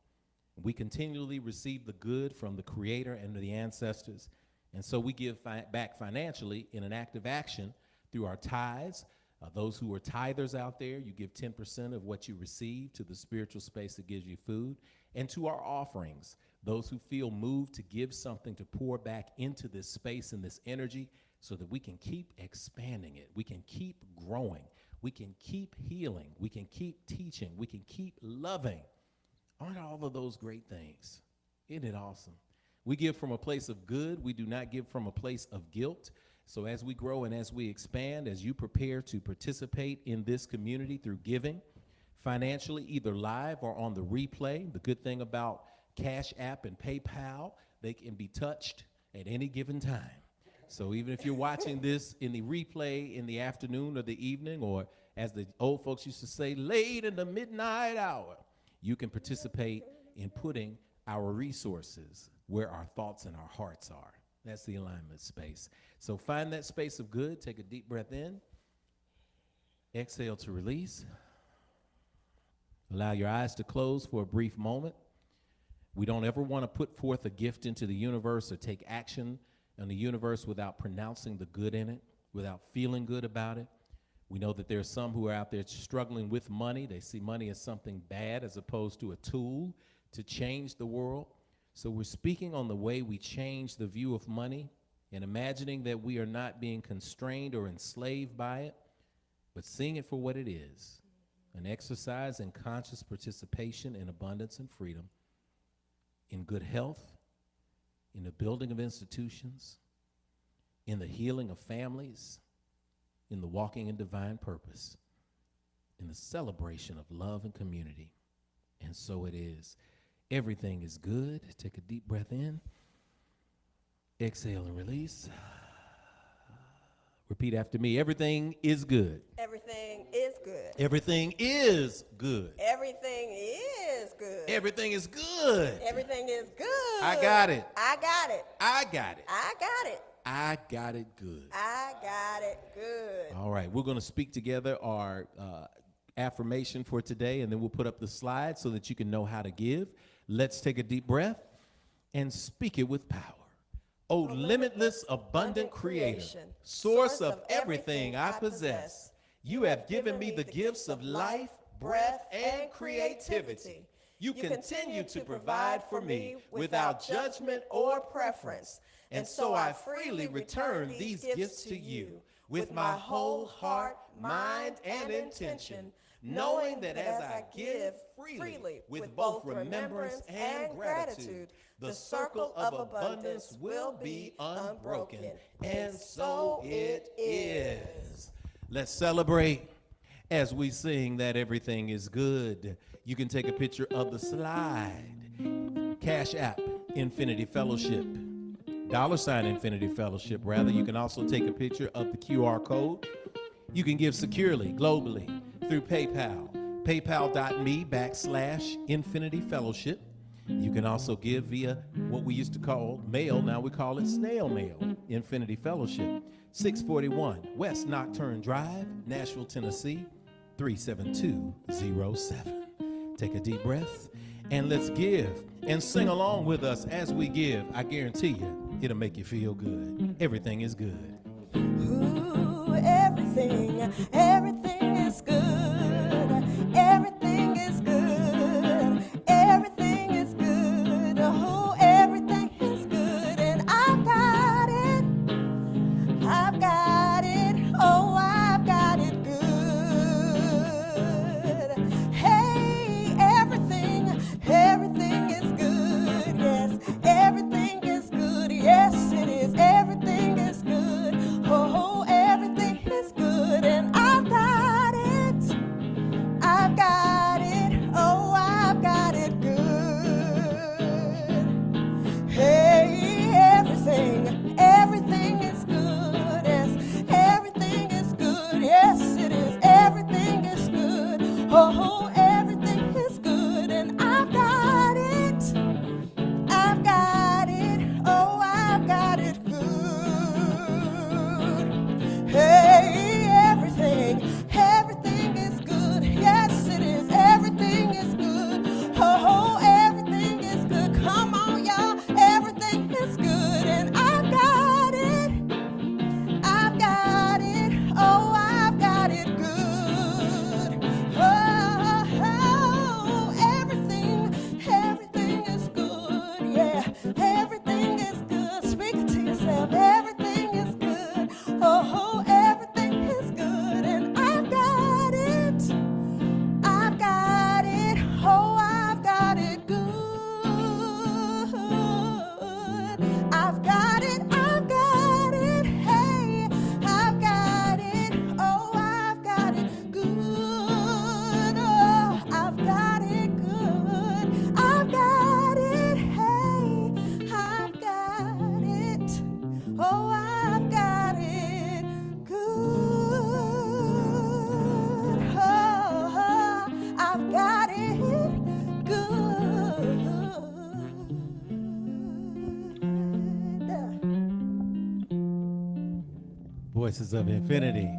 We continually receive the good from the Creator and the ancestors, and so we give back financially in an act of action through our tithes. Those who are tithers out there, you give 10% of what you receive to the spiritual space that gives you food, and to our offerings, those who feel moved to give something to pour back into this space and this energy so that we can keep expanding it, we can keep growing, we can keep healing, we can keep teaching, we can keep loving. Aren't all of those great things? Isn't it awesome? We give from a place of good. We do not give from a place of guilt. So as we grow and as we expand, as you prepare to participate in this community through giving, financially, either live or on the replay, the good thing about Cash App and PayPal, they can be touched at any given time. So even if you're watching this in the replay in the afternoon or the evening, or as the old folks used to say, late in the midnight hour, you can participate in putting our resources where our thoughts and our hearts are. That's the alignment space. So find that space of good. Take a deep breath in. Exhale to release. Allow your eyes to close for a brief moment. We don't ever want to put forth a gift into the universe or take action on the universe without pronouncing the good in it, without feeling good about it. We know that there are some who are out there struggling with money. They see money as something bad as opposed to a tool to change the world. So we're speaking on the way we change the view of money and imagining that we are not being constrained or enslaved by it, but seeing it for what it is, an exercise in conscious participation in abundance and freedom, in good health, in the building of institutions, in the healing of families, in the walking in divine purpose, in the celebration of love and community. And so it is. Everything is good. Take a deep breath in. Exhale and release. Repeat after me. Everything is good. Everything is good. Everything is good. Everything is good. Everything is good. Everything is good. I got it. I got it. I got it. I got it. I got it good. I got it good. All right, we're going to speak together our affirmation for today, and then we'll put up the slide so that you can know how to give. Let's take a deep breath and speak it with power. O limitless, abundant Creator, source of everything I possess, you have given me the gifts of life, breath, and creativity. You continue to provide for me without judgment or preference. And so I freely return these gifts to you with my whole heart, mind, and intention. knowing that as I give freely with both remembrance and gratitude, the circle of abundance will be unbroken. And so it is. Let's celebrate as we sing that everything is good. You can take a picture of the slide. Cash App, Infinity Fellowship. $ Infinity Fellowship, rather. You can also take a picture of the QR code. You can give securely, globally, through PayPal. PayPal.me/Infinity Fellowship. You can also give via what we used to call mail. Now we call it snail mail. Infinity Fellowship, 641 West Nocturne Drive, Nashville, Tennessee, 37207. Take a deep breath and let's give and sing along with us as we give. I guarantee you, it'll make you feel good. Everything is good. Ooh, everything is good. Everything is good. Everything is good. Oh, everything is good. And I've got it. I've got it. Oh, I've got it good. Hey, everything is good. Yes, everything is good. Yes, it is. Everything is good. Oh, everything is good. And I've got it. I've got it. Oh, I've got it good. Hey, everything is good. Yes, everything is good. Yes, it is. Everything is good. Oh, everything is good. And I've got it. I've got it. Oh, I've got it good. Hey, everything is good. Yes, it is. Everything is good. Oh, everything is good. Come on, y'all. Everything is good. And I've got it. I've got it. Oh, I've got it good. Oh, everything is good. Yeah, everything is good. Speak it to yourself. Everything is good. Oh, everything is good. And I've got it. I've got it. Oh, I've got it good. I've got it. I've got it. Hey, I've got it. Oh, I've got it good. Oh, I've got it good. I've got it. Hey, I've got it. Oh, I've got it good. Oh, I've got it good. Voices of Infinity.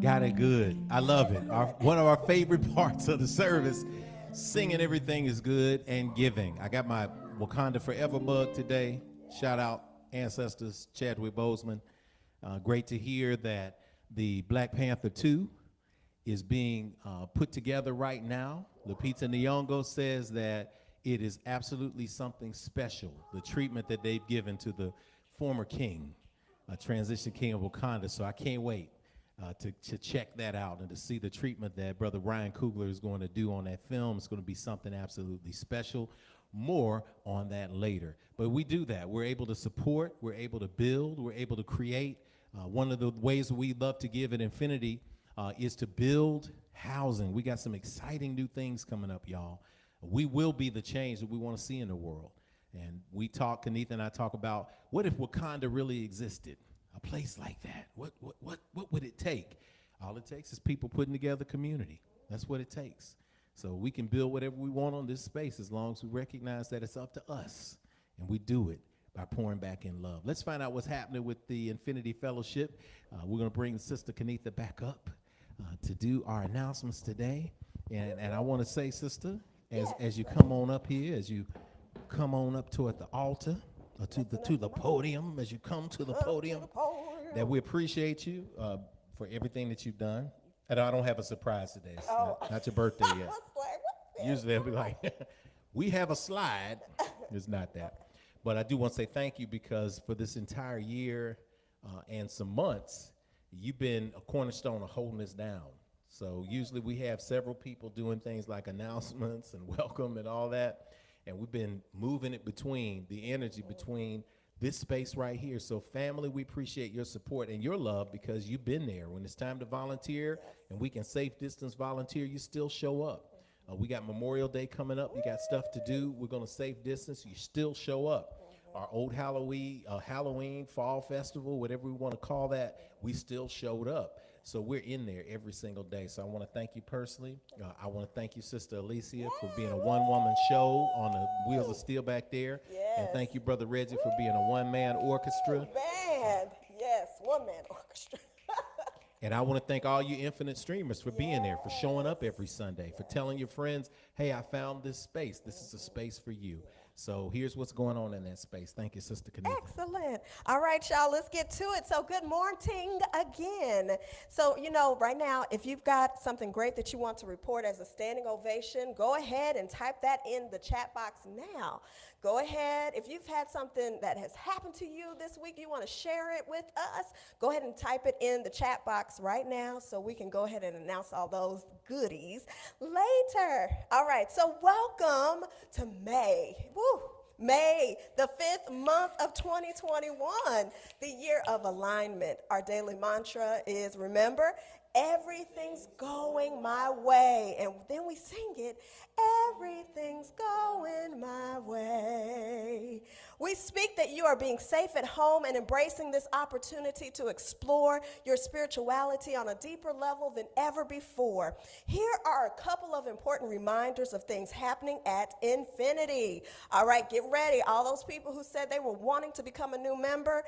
Got it good. I love it. One of our favorite parts of the service, singing everything is good and giving. I got my Wakanda Forever mug today. Shout out Ancestors, Chadwick Boseman. Great to hear that the Black Panther 2 is being put together right now. Lupita Nyong'o says that it is absolutely something special, the treatment that they've given to the former king, transition king of Wakanda. So I can't wait to check that out and to see the treatment that Brother Ryan Coogler is going to do on that film. It's going to be something absolutely special. More on that later. But we do that. We're able to support, we're able to build, we're able to create. One of the ways we love to give at Infinity is to build housing. We got some exciting new things coming up, y'all. We will be the change that we want to see in the world. And we talk, Kanitha and I talk about, what if Wakanda really existed? A place like that. What would it take? All it takes is people putting together community. That's what it takes. So we can build whatever we want on this space as long as we recognize that it's up to us. And we do it by pouring back in love. Let's find out what's happening with the Infinity Fellowship. We're going to bring Sister Kanitha back up to do our announcements today. And I want to say, Sister, as you come on up here, as you come on up toward the altar, or to the podium, as you come to the podium, that we appreciate you for everything that you've done. And I don't have a surprise today. It's not your birthday yet. Usually they'll be like, we have a slide. It's not that. But I do want to say thank you, because for this entire year and some months, you've been a cornerstone of holding us down. So usually we have several people doing things like announcements and welcome and all that. And we've been moving it between the energy between this space right here. So family, we appreciate your support and your love because you've been there. When it's time to volunteer and we can safe distance volunteer, you still show up. We got Memorial Day coming up. You got stuff to do. We're going to safe distance. You still show up. Our old Halloween, fall festival, whatever we want to call that, we still showed up. So we're in there every single day. So I want to thank you personally. I want to thank you, Sister Alicia, for being a one-woman show on the Wheels of Steel back there. Yes. And thank you, Brother Reggie, for being a one-man orchestra. Band. Yes, one-man orchestra. And I want to thank all you Infinite streamers for being there, for showing up every Sunday, for telling your friends, hey, I found this space. This is a space for you. So here's what's going on in that space. Thank you, Sister Kanika. Excellent. All right, y'all, let's get to it. So good morning again. So, right now, if you've got something great that you want to report as a standing ovation, go ahead and type that in the chat box now. Go ahead. If you've had something that has happened to you this week, you want to share it with us, go ahead and type it in the chat box right now so we can go ahead and announce all those goodies later. All right, so welcome to May. Woo. May, the 5th month of 2021, the year of alignment. Our daily mantra is, remember, everything's going my way. And then we sing it, everything's going my way. We speak that you are being safe at home and embracing this opportunity to explore your spirituality on a deeper level than ever before. Here are a couple of important reminders of things happening at Infinity. All right, get ready. All those people who said they were wanting to become a new member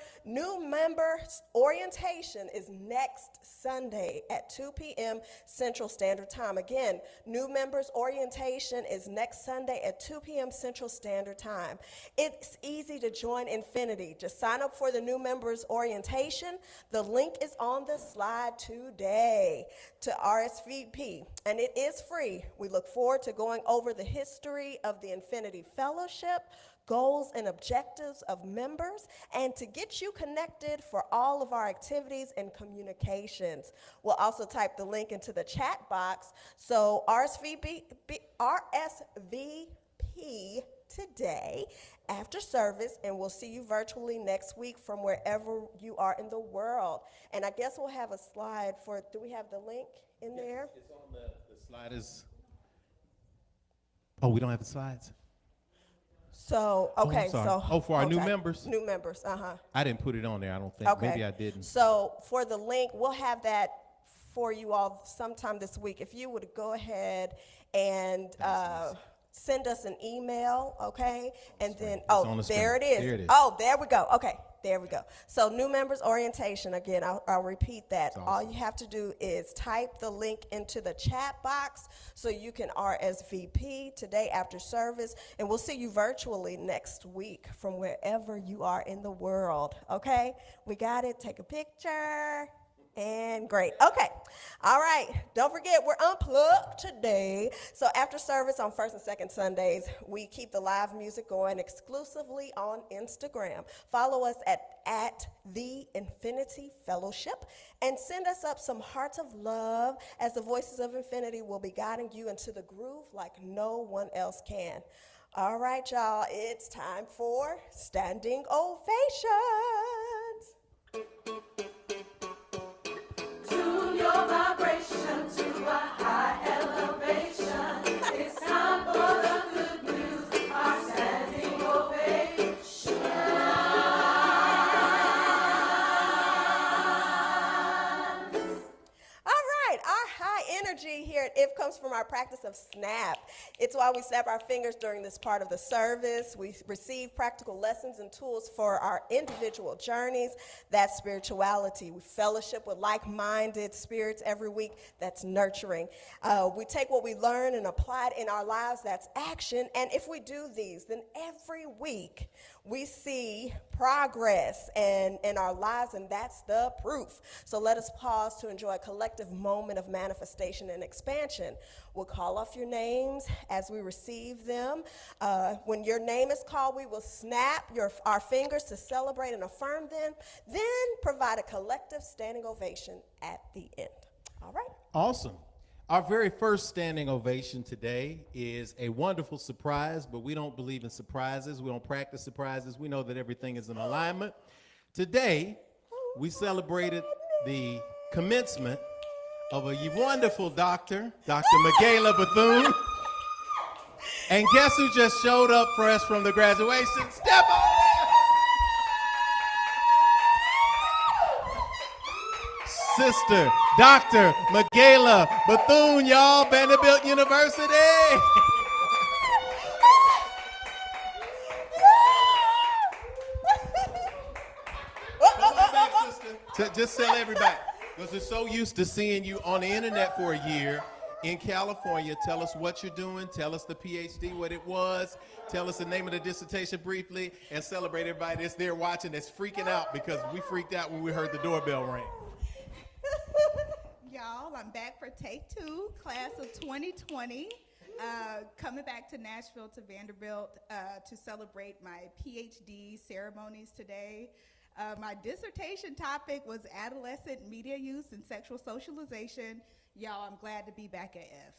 orientation is next Sunday at 2 p.m. Central Standard Time. Again, new members orientation is next Sunday at 2 p.m. Central Standard Time. It's easy to join Infinity. Just sign up for the new members orientation. The link is on the slide today to RSVP, and it is free. We look forward to going over the history of the Infinity Fellowship, goals and objectives of members, and to get you connected for all of our activities and communications. We'll also type the link into the chat box. So RSVP today after service, and we'll see you virtually next week from wherever you are in the world. And I guess we'll have a slide for, do we have the link in there? It's on the slide. Oh, we don't have the slides? So, okay, for our new members? New members, I didn't put it on there, I don't think. Okay. Maybe I didn't. So for the link, we'll have that for you all sometime this week. If you would go ahead and send us an email, okay? And then, there it is. There it is. Oh, there we go. Okay, there we go. So new members orientation, again, I'll repeat that. Awesome. All you have to do is type the link into the chat box so you can RSVP today after service, and we'll see you virtually next week from wherever you are in the world, okay? We got it. Take a picture. And great. Okay. All right. Don't forget, we're unplugged today. So after service on first and second Sundays, we keep the live music going exclusively on Instagram. Follow us at The Infinity Fellowship and send us up some hearts of love as the voices of Infinity will be guiding you into the groove like no one else can. All right, y'all. It's time for Standing Ovations. Your vibration to a high elevation. It's time for the good news, our standing ovation. All right, our high energy here at IF comes from our practice of snap. It's why we snap our fingers during this part of the service. We receive practical lessons and tools for our individual journeys. That's spirituality. We fellowship with like-minded spirits every week. That's nurturing. We take what we learn and apply it in our lives. That's action. And if we do these, then every week we see progress in our lives, and that's the proof. So let us pause to enjoy a collective moment of manifestation and expansion. We'll call off your names as we receive them. When your name is called, we will snap our fingers to celebrate and affirm them, then provide a collective standing ovation at the end. All right? Awesome. Our very first standing ovation today is a wonderful surprise, but we don't believe in surprises. We don't practice surprises. We know that everything is in alignment. Today, we celebrated the commencement of a wonderful doctor, Dr. Michaela Bethune. And guess who just showed up for us from the graduation? Step on! Sister Dr. Michaela Bethune, y'all, Vanderbilt University. Come on back, sister. Just tell everybody, because we're so used to seeing you on the internet for a year in California. Tell us what you're doing. Tell us the PhD, what it was. Tell us the name of the dissertation briefly, and celebrate everybody that's there watching that's freaking out, because we freaked out when we heard the doorbell ring. Y'all, I'm back for take 2, class of 2020. Coming back to Nashville to Vanderbilt to celebrate my PhD ceremonies today. My dissertation topic was adolescent media use and sexual socialization. Y'all, I'm glad to be back at F.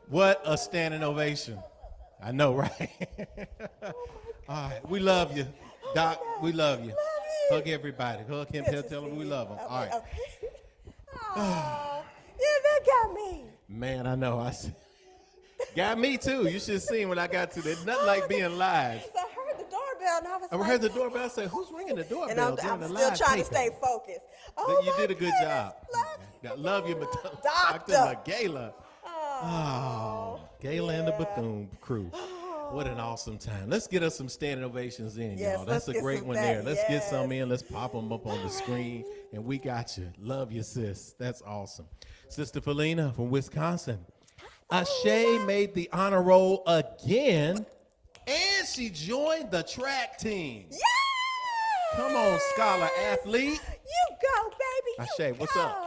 What a standing ovation. I know, right? All right, we love you. Doc, we love you. Hug everybody. Hug him. Tell him we love him. All right. Oh, yeah, that got me. Man, I know. Got me too. You should have seen when I got to there. Nothing like being live. I heard the doorbell and I was I heard the doorbell. I said, "Who's ringing the doorbell?" And I'm during the still live trying to taping? stay focused. Oh, You my did a good goodness. job. Love you, Dr. Doctor. Michaela. Oh, Gayla and the Bethune crew. What an awesome time. Let's get us some standing ovations in, Yes, y'all. That's let's a get great some one that, there. Let's get some yes. in. Let's pop them up on the screen. And we got you. Love you, sis. That's awesome. Sister Felina from Wisconsin. Ashay made the honor roll again, and she joined the track team. Yeah! Come on, scholar athlete. You go, baby. Ashay, what's up?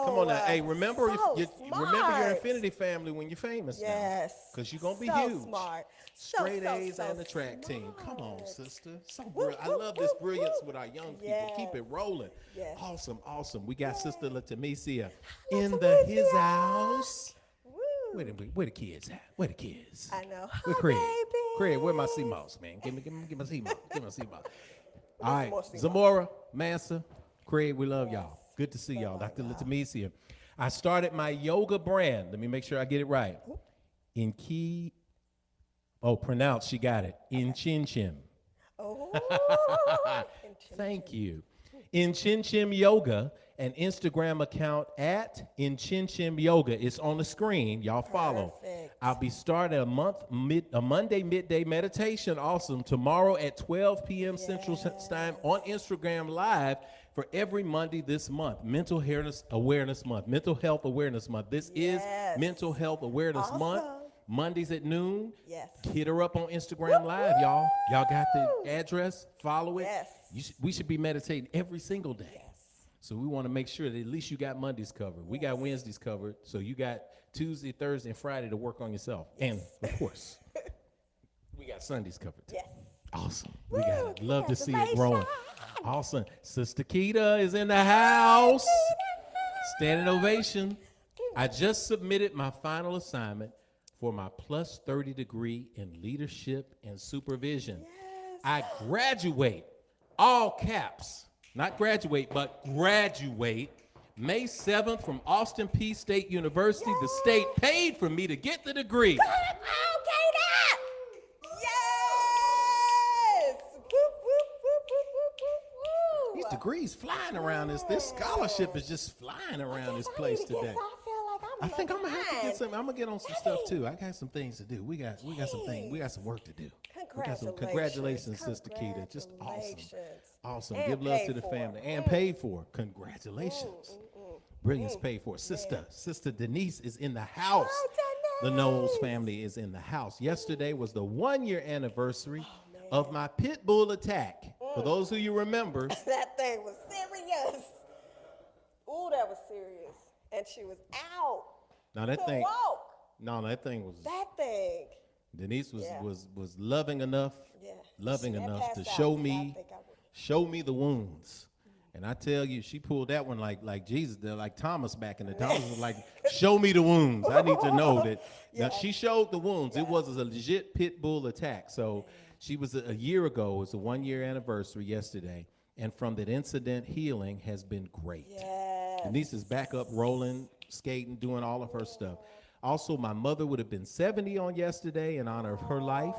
Come on now. Hey, remember So remember your smart. Infinity family when you're famous now. Yes. Because you're going to be so huge. Smart. Straight so A's and the track team. Come on, sister. So brilliant. I love this brilliance with our young people. Yes. Keep it rolling. Yes. Awesome, awesome. We got Sister Latamicia in the his house. Woo. Where the kids at? Where the kids? I know. Where Hi, Craig? baby. Craig, where my CMOS, man? Give my CMOS. Give my CMOS. All right, more CMOS. Zamora, Mansa, Craig, we love y'all. Good to see y'all. Dr. Latamicia. I started my yoga brand. Let me make sure I get it right. Pronounce, she got it. In Chin Chim. Oh. Thank you. In Chin Chim Yoga, an Instagram account at In Chin Chim Yoga. It's on the screen. Y'all follow. Perfect. I'll be starting a Monday midday meditation, awesome, tomorrow at 12 p.m. Central Time on Instagram Live for every Monday this month. Mental Health Awareness Month. Mental Health Awareness Month. This is Mental Health Awareness Month. Mondays at noon. Yes. Hit her up on Instagram Live, y'all. Y'all got the address. Follow it. Yes. We should be meditating every single day. Yes. So we want to make sure that at least you got Mondays covered. We got Wednesdays covered. So you got Tuesday, Thursday, and Friday to work on yourself. Yes. And, of course, we got Sundays covered, too. Yes. Awesome. We got it. Love to see it growing. Awesome. Sister Keita is in the house. Standing ovation. I just submitted my final assignment for my plus 30 degree in leadership and supervision. Yes. I graduate, all caps, not graduate, but graduate, May 7th from Austin Peay State University. The state paid for me to get the degree. Okay, that. Yes. Whoop, whoop, whoop, whoop, whoop, whoop, whoop. These degrees flying around this scholarship is just flying around this place today. I think I'm gonna have to get some. I'm gonna get on some stuff too. I got some things to do. We got some things. We got some work to do. Congratulations, Sister Keita. Just awesome. Awesome. And give love to paid the for. family and paid for. Congratulations. Brilliance paid for. Sister Denise is in the house. The Knowles family is in the house. Yesterday was the 1-year anniversary of my pit bull attack. For those who you remember, That thing was serious. Ooh, that was serious. And she was out. now that Couldn't thing, walk. no, that thing was. That thing. Denise was Yeah. was loving enough, Yeah. loving She had enough to passed out, show so I me think I would- show me the wounds And I tell you, she pulled that one like Jesus did, like Thomas back in the day. Thomas was like, show me the wounds. I need to know that. Now, she showed the wounds. It was a legit pit bull attack. So she was a year ago. It was a 1-year anniversary yesterday. And from that incident, healing has been great. Yes. Denise is back up rolling, skating, doing all of her stuff. Also, my mother would have been 70 on yesterday in honor of her life.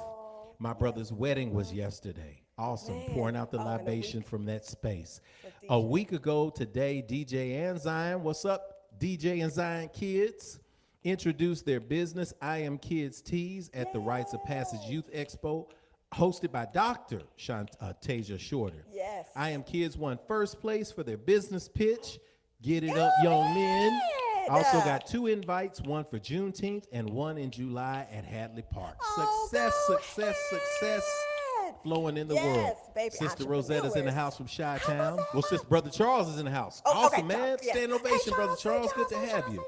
My brother's wedding was yesterday. Awesome, pouring out the libation from that space. A week ago today, DJ and Zion, what's up, DJ and Zion kids, introduced their business, I Am Kids Tees, at the Rites of Passage Youth Expo, hosted by Dr. Tasia Shorter. Yes. I Am Kids won first place for their business pitch, Get It Up Young Men. Also got 2 invites, one for Juneteenth and one in July at Hadley Park. Success flowing in the world. Baby, Sister Rosetta's in the house from Chi-Town. Well, Sister Brother Charles is in the house. Awesome, man. Standing Ovation, Brother Charles. Good to have you.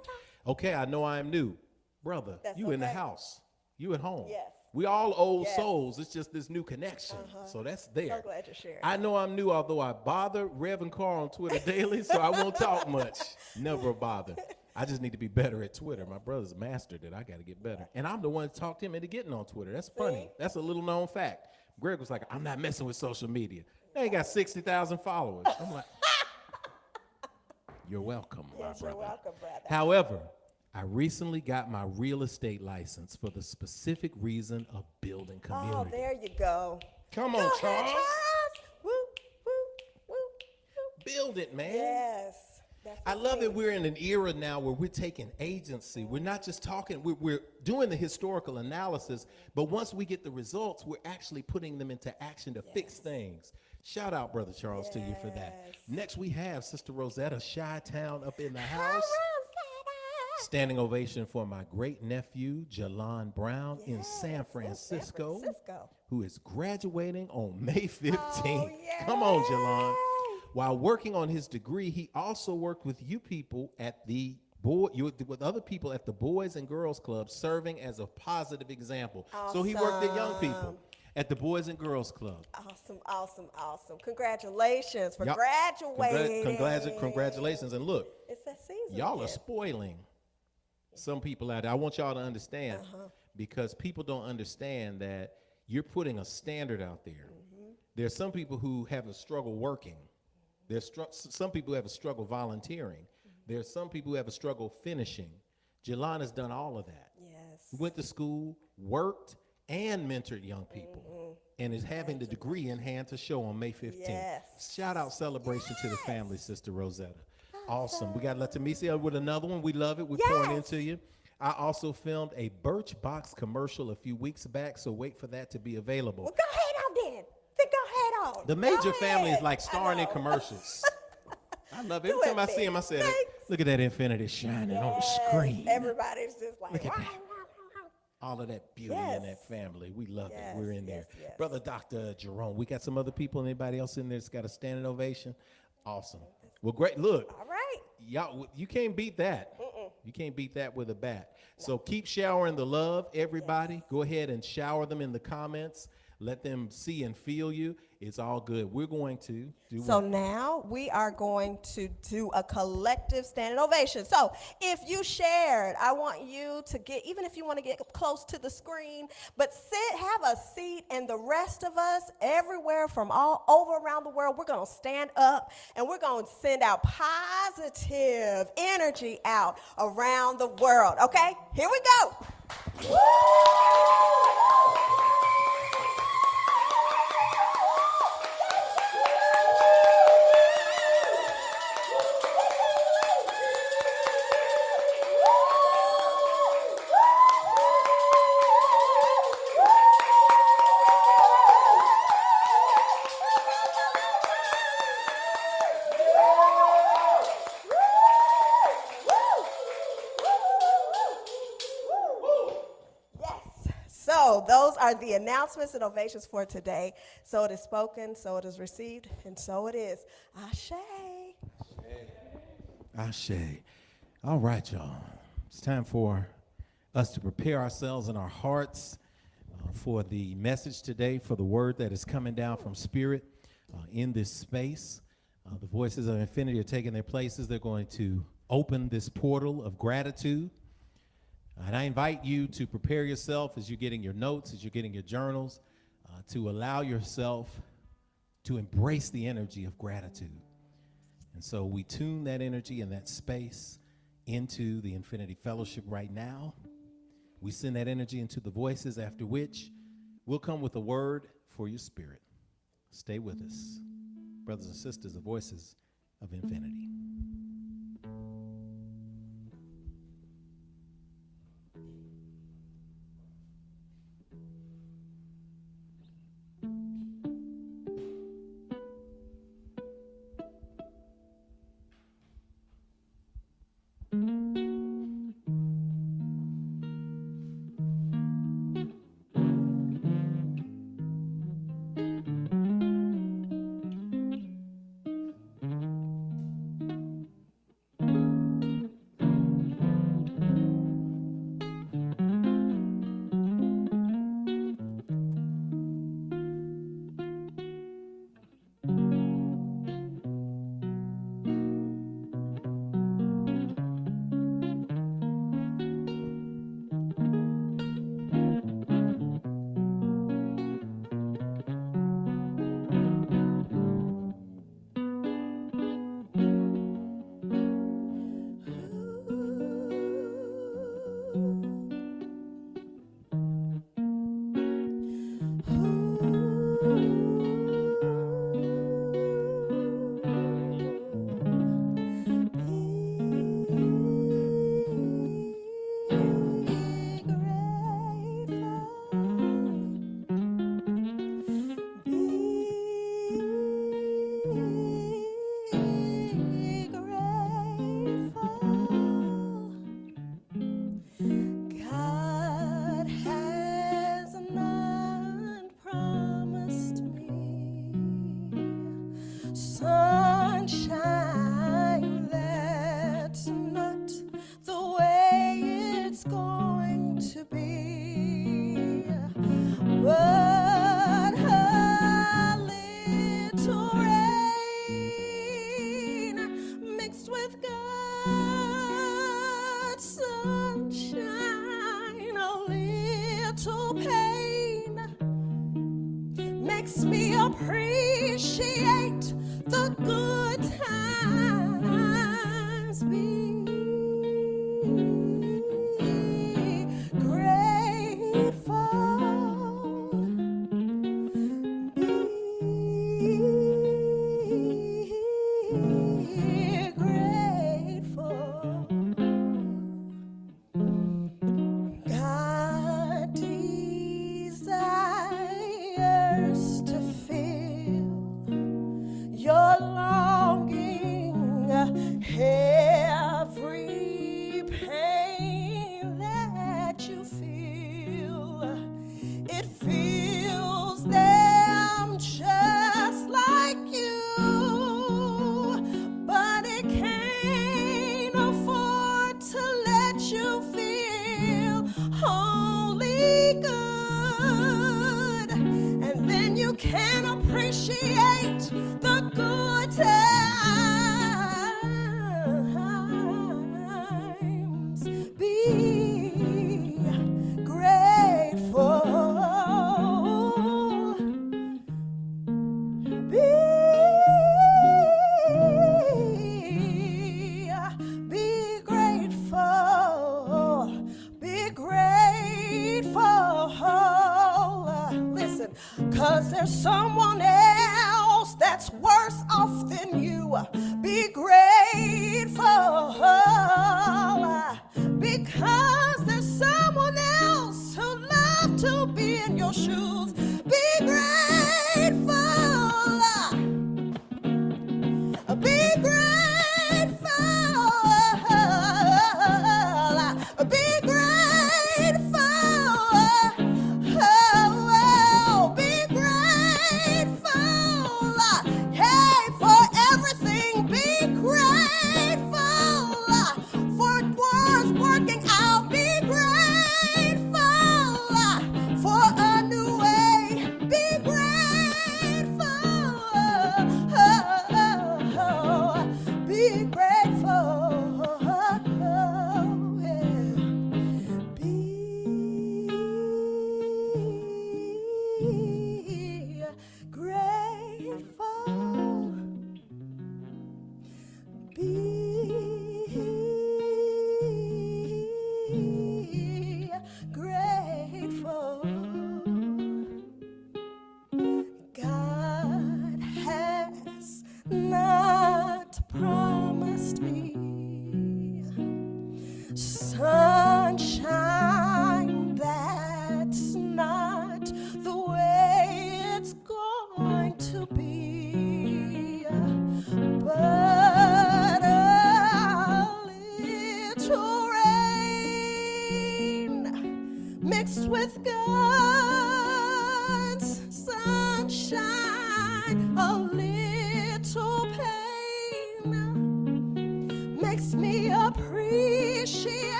Okay, I know I am new. Brother, you in the house. You at home. Yes. We all old souls. It's just this new connection. So that's there. So glad you're sharing. I know I'm new, although I bother Rev and Carl on Twitter daily, so I won't talk much. Never bother. I just need to be better at Twitter. My brother's mastered it. I got to get better. And I'm the one that talked him into getting on Twitter. That's funny. That's a little known fact. Greg was like, I'm not messing with social media. They ain't got 60,000 followers. I'm like, you're welcome, my brother. You're welcome, brother. However, I recently got my real estate license for the specific reason of building community. Oh, there you go. Come on, Charles. Woo, woo, woo, woo. Build it, man. Yes. I love that we're in an era now where we're taking agency. We're not just talking, we're doing the historical analysis, but once we get the results, we're actually putting them into action to fix things. Shout out, Brother Charles, to you for that. Next, we have Sister Rosetta, Chi-Town up in the house. Standing ovation for my great nephew, Jalon Brown, in San Francisco, who is graduating on May 15th. Come on, Jalon. While working on his degree, he also worked with you people at the with other people at the Boys and Girls Club, serving as a positive example. So he worked at young people at the Boys and Girls Club. Awesome. Congratulations for graduating. Congratulations. And look, it's that season. Y'all are spoiling some people out there. I want y'all to understand, because people don't understand that you're putting a standard out there. There's some people who have a struggle working. There's some people who have a struggle volunteering. There's some people who have a struggle finishing. Jalon has done all of that. Yes. Went to school, worked, and mentored young people, and is having the degree in hand to show on May 15th. Yes. Shout out celebration to the family, Sister Rosetta. Awesome. We got Latamisia with another one. We love it. We're pouring into you. I also filmed a Birchbox commercial a few weeks back, so wait for that to be available. Well, go ahead on then. Go ahead on. The major family is like starring in commercials. I love it. Every time I see him, I say, look at that infinity shining on the screen. Everybody's just like, look at that. All of that beauty in that family. We love it. We're in there. Brother Dr. Jerome, we got some other people. Anybody else in there that's got a standing ovation? Awesome. Well, great. Look. All right. Y'all, you can't beat that. You can't beat that with a bat. So keep showering the love, everybody. Go ahead and shower them in the comments. Let them see and feel you. It's all good. We're going to do So now we are going to do a collective standing ovation. So if you shared, I want you to get, even if you want to get close to the screen, but have a seat, and the rest of us everywhere from all over around the world, we're going to stand up and we're going to send out positive energy out around the world. Okay, here we go. Woo! So those are the announcements and ovations for today. So it is spoken, so it is received, and so it is. Ashe. Ashe. All right, y'all. It's time for us to prepare ourselves in our hearts for the message today, for the word that is coming down from Spirit in this space. The voices of infinity are taking their places. They're going to open this portal of gratitude. And I invite you to prepare yourself as you're getting your notes, as you're getting your journals, to allow yourself to embrace the energy of gratitude. And so we tune that energy and that space into the Infinity Fellowship right now. We send that energy into the voices, after which we'll come with a word for your spirit. Stay with us. Brothers and sisters, the voices of infinity. Makes me appreciate the good times. Be grateful. Be grateful. God desires to feel your longing, every pain that you feel. It feels them just like you, but it can't afford to let you feel only good. And then you can appreciate the good times. Be grateful. Be grateful. Be grateful. Listen, 'cause there's someone else that's worse off than you. Be grateful. Because there's someone else who loves to be in your shoes. Be grateful. Be grateful. Be grateful. Be grateful. Hey, for everything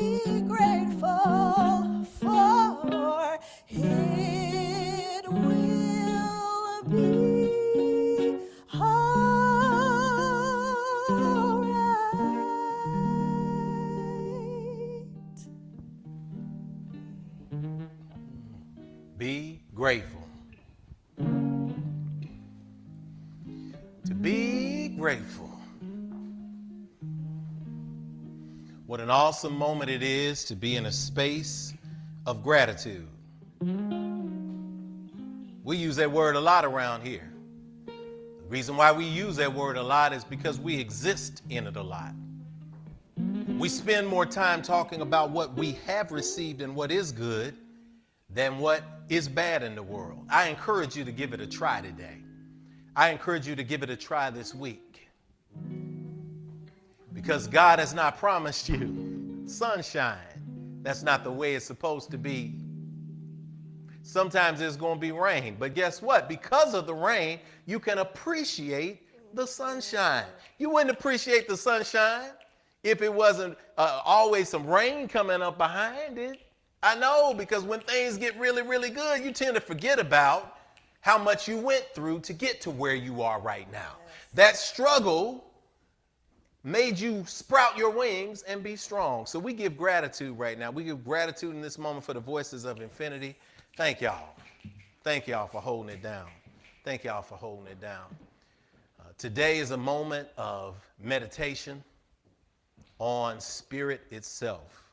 be grateful for. It will be all right. Be grateful. To be grateful. What an awesome moment it is to be in a space of gratitude. We use that word a lot around here. The reason why we use that word a lot is because we exist in it a lot. We spend more time talking about what we have received and what is good than what is bad in the world. I encourage you to give it a try today. I encourage you to give it a try this week. Because God has not promised you sunshine. That's not the way it's supposed to be. Sometimes there's going to be rain. But guess what? Because of the rain, you can appreciate the sunshine. You wouldn't appreciate the sunshine if it wasn't always some rain coming up behind it. I know, because when things get really, really good, you tend to forget about how much you went through to get to where you are right now. Yes. That struggle made you sprout your wings and be strong. So we give gratitude right now. We give gratitude in this moment for the voices of infinity. Thank y'all. Thank y'all for holding it down. Thank y'all for holding it down. Today is a moment of meditation on spirit itself.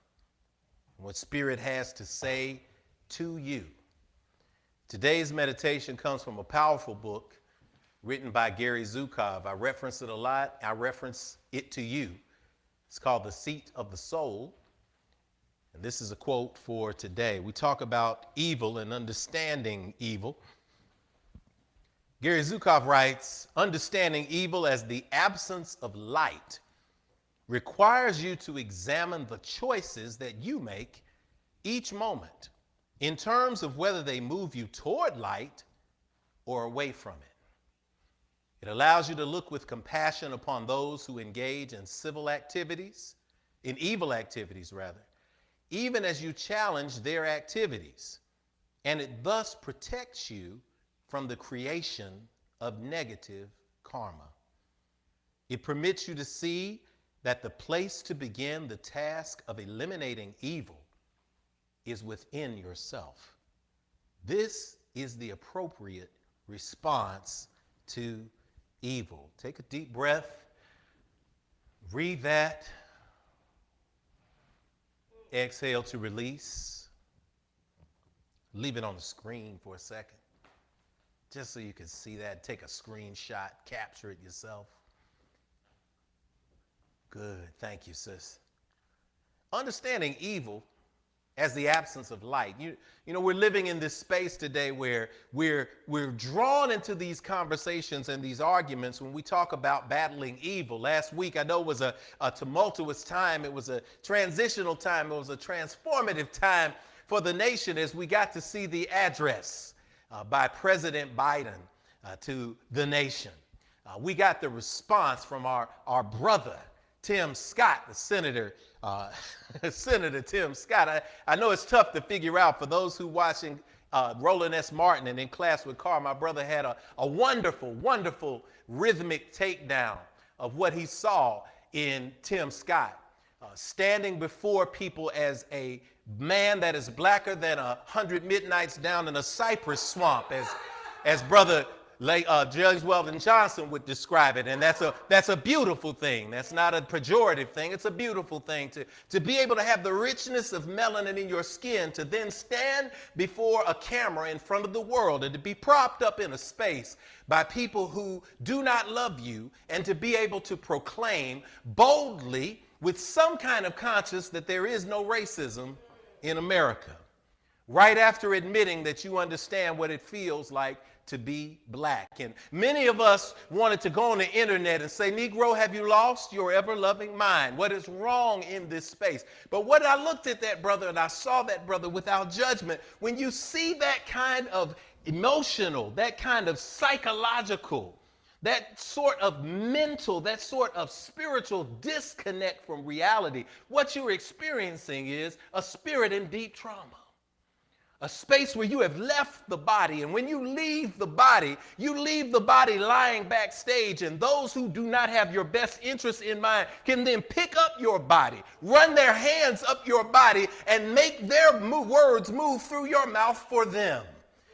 What spirit has to say to you. Today's meditation comes from a powerful book written by Gary Zukov. I reference it a lot. I reference it to you. It's called The Seat of the Soul. And this is a quote for today. We talk about evil and understanding evil. Gary Zukov writes, understanding evil as the absence of light requires you to examine the choices that you make each moment in terms of whether they move you toward light or away from it. It allows you to look with compassion upon those who engage in evil activities, even as you challenge their activities, and it thus protects you from the creation of negative karma. It permits you to see that the place to begin the task of eliminating evil is within yourself. This is the appropriate response to evil. Take a deep breath. Read that. Exhale to release. Leave it on the screen for a second, just so you can see that. Take a screenshot, capture it yourself. Good. Thank you, sis. Understanding evil as the absence of light. You know, we're living in this space today where we're drawn into these conversations and these arguments when we talk about battling evil. Last week, I know it was a tumultuous time. It was a transitional time. It was a transformative time for the nation as we got to see the address by President Biden to the nation. We got the response from our brother, Tim Scott, the senator, Senator Tim Scott. I know it's tough to figure out for those who watching Roland S. Martin and In Class with Carr. My brother had a wonderful, wonderful rhythmic takedown of what he saw in Tim Scott, standing before people as a man that is blacker than 100 midnights down in a cypress swamp, as brother Judge Weldon Johnson would describe it. And that's a beautiful thing. That's not a pejorative thing. It's a beautiful thing to be able to have the richness of melanin in your skin, to then stand before a camera in front of the world and to be propped up in a space by people who do not love you, and to be able to proclaim boldly with some kind of conscience that there is no racism in America, right after admitting that you understand what it feels like to be black. And many of us wanted to go on the internet and say, Negro, have you lost your ever-loving mind? What is wrong in this space? But when I looked at that brother and I saw that brother without judgment, when you see that kind of emotional, that kind of psychological, that sort of mental, that sort of spiritual disconnect from reality, what you're experiencing is a spirit in deep trauma. A space where you have left the body, and when you leave the body lying backstage, and those who do not have your best interest in mind can then pick up your body, run their hands up your body, and make their words move through your mouth for them.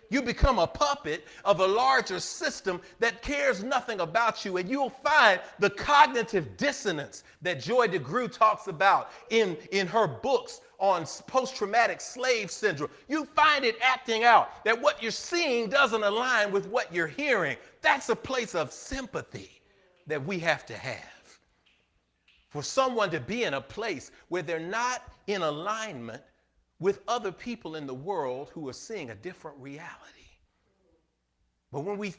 You become a puppet of a larger system that cares nothing about you, and you'll find the cognitive dissonance that Joy DeGruy talks about in her books on post-traumatic slave syndrome. You find it acting out, that what you're seeing doesn't align with what you're hearing. That's a place of sympathy that we have to have. For someone to be in a place where they're not in alignment with other people in the world who are seeing a different reality. But when we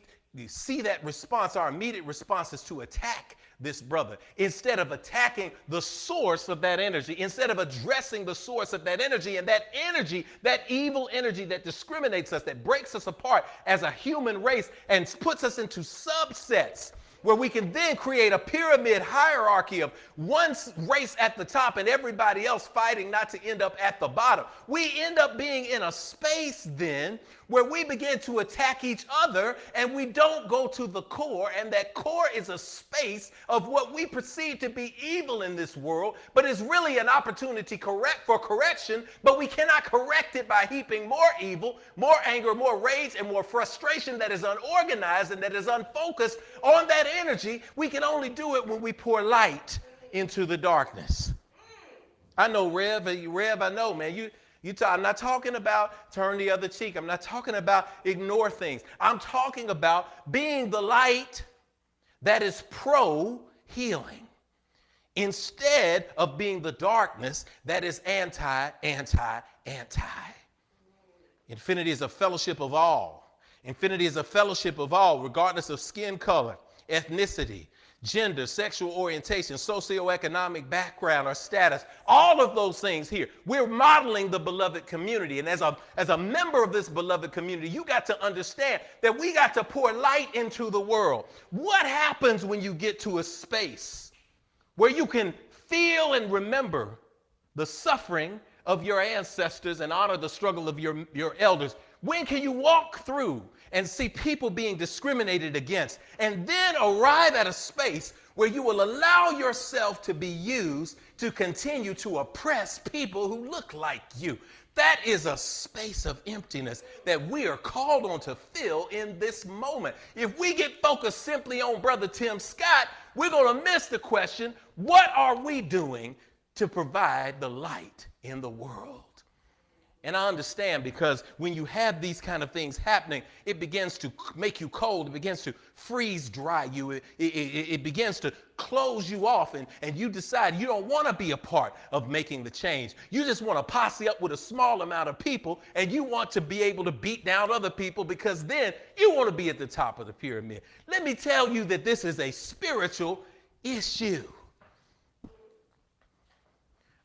see that response, our immediate response is to attack this brother. Instead of attacking the source of that energy, instead of addressing the source of that energy, and that energy, that evil energy that discriminates us, that breaks us apart as a human race and puts us into subsets, where we can then create a pyramid hierarchy of one race at the top and everybody else fighting not to end up at the bottom. We end up being in a space then where we begin to attack each other and we don't go to the core, and that core is a space of what we perceive to be evil in this world, but is really an opportunity for correction, but we cannot correct it by heaping more evil, more anger, more rage, and more frustration that is unorganized and that is unfocused on that energy. We can only do it when we pour light into the darkness. I know, Rev, I know, man, I'm not talking about turn the other cheek. I'm not talking about ignore things. I'm talking about being the light that is pro-healing instead of being the darkness that is anti. Infinity is a fellowship of all. Infinity is a fellowship of all, regardless of skin color, ethnicity, gender, sexual orientation, socioeconomic background or status, all of those things here. We're modeling the beloved community. And as a member of this beloved community, you got to understand that we got to pour light into the world. What happens when you get to a space where you can feel and remember the suffering of your ancestors and honor the struggle of your elders? When can you walk through and see people being discriminated against and then arrive at a space where you will allow yourself to be used to continue to oppress people who look like you? That is a space of emptiness that we are called on to fill in this moment. If we get focused simply on Brother Tim Scott, we're going to miss the question, what are we doing to provide the light in the world? And I understand, because when you have these kind of things happening, it begins to make you cold. It begins to freeze dry you. It begins to close you off, and you decide you don't want to be a part of making the change. You just want to posse up with a small amount of people, and you want to be able to beat down other people because then you want to be at the top of the pyramid. Let me tell you that this is a spiritual issue.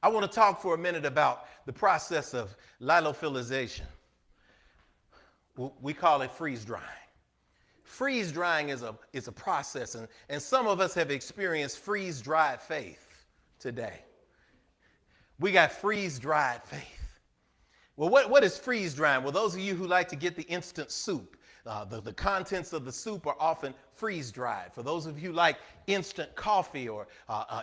I want to talk for a minute about the process of lyophilization. We call it freeze drying. Freeze drying is a process, and some of us have experienced freeze dried faith today. We got freeze dried faith. Well, what is freeze drying? Well, those of you who like to get the instant soup, the contents of the soup are often freeze dried. For those of you who like instant coffee or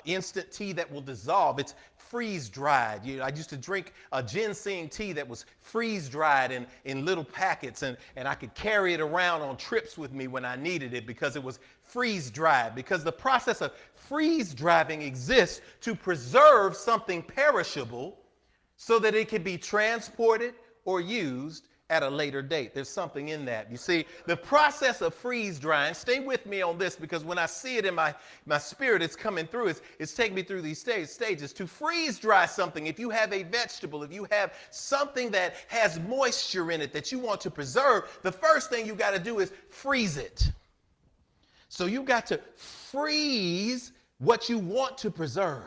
instant tea that will dissolve, it's freeze dried. I used to drink a ginseng tea that was freeze dried in little packets, and I could carry it around on trips with me when I needed it because it was freeze dried. Because the process of freeze drying exists to preserve something perishable so that it can be transported or used at a later date. There's something in that. You see, the process of freeze drying, stay with me on this, because when I see it in my spirit, it's coming through. It's taking me through these stages. To freeze dry something, if you have a vegetable, if you have something that has moisture in it that you want to preserve, the first thing you got to do is freeze it. So you got to freeze what you want to preserve.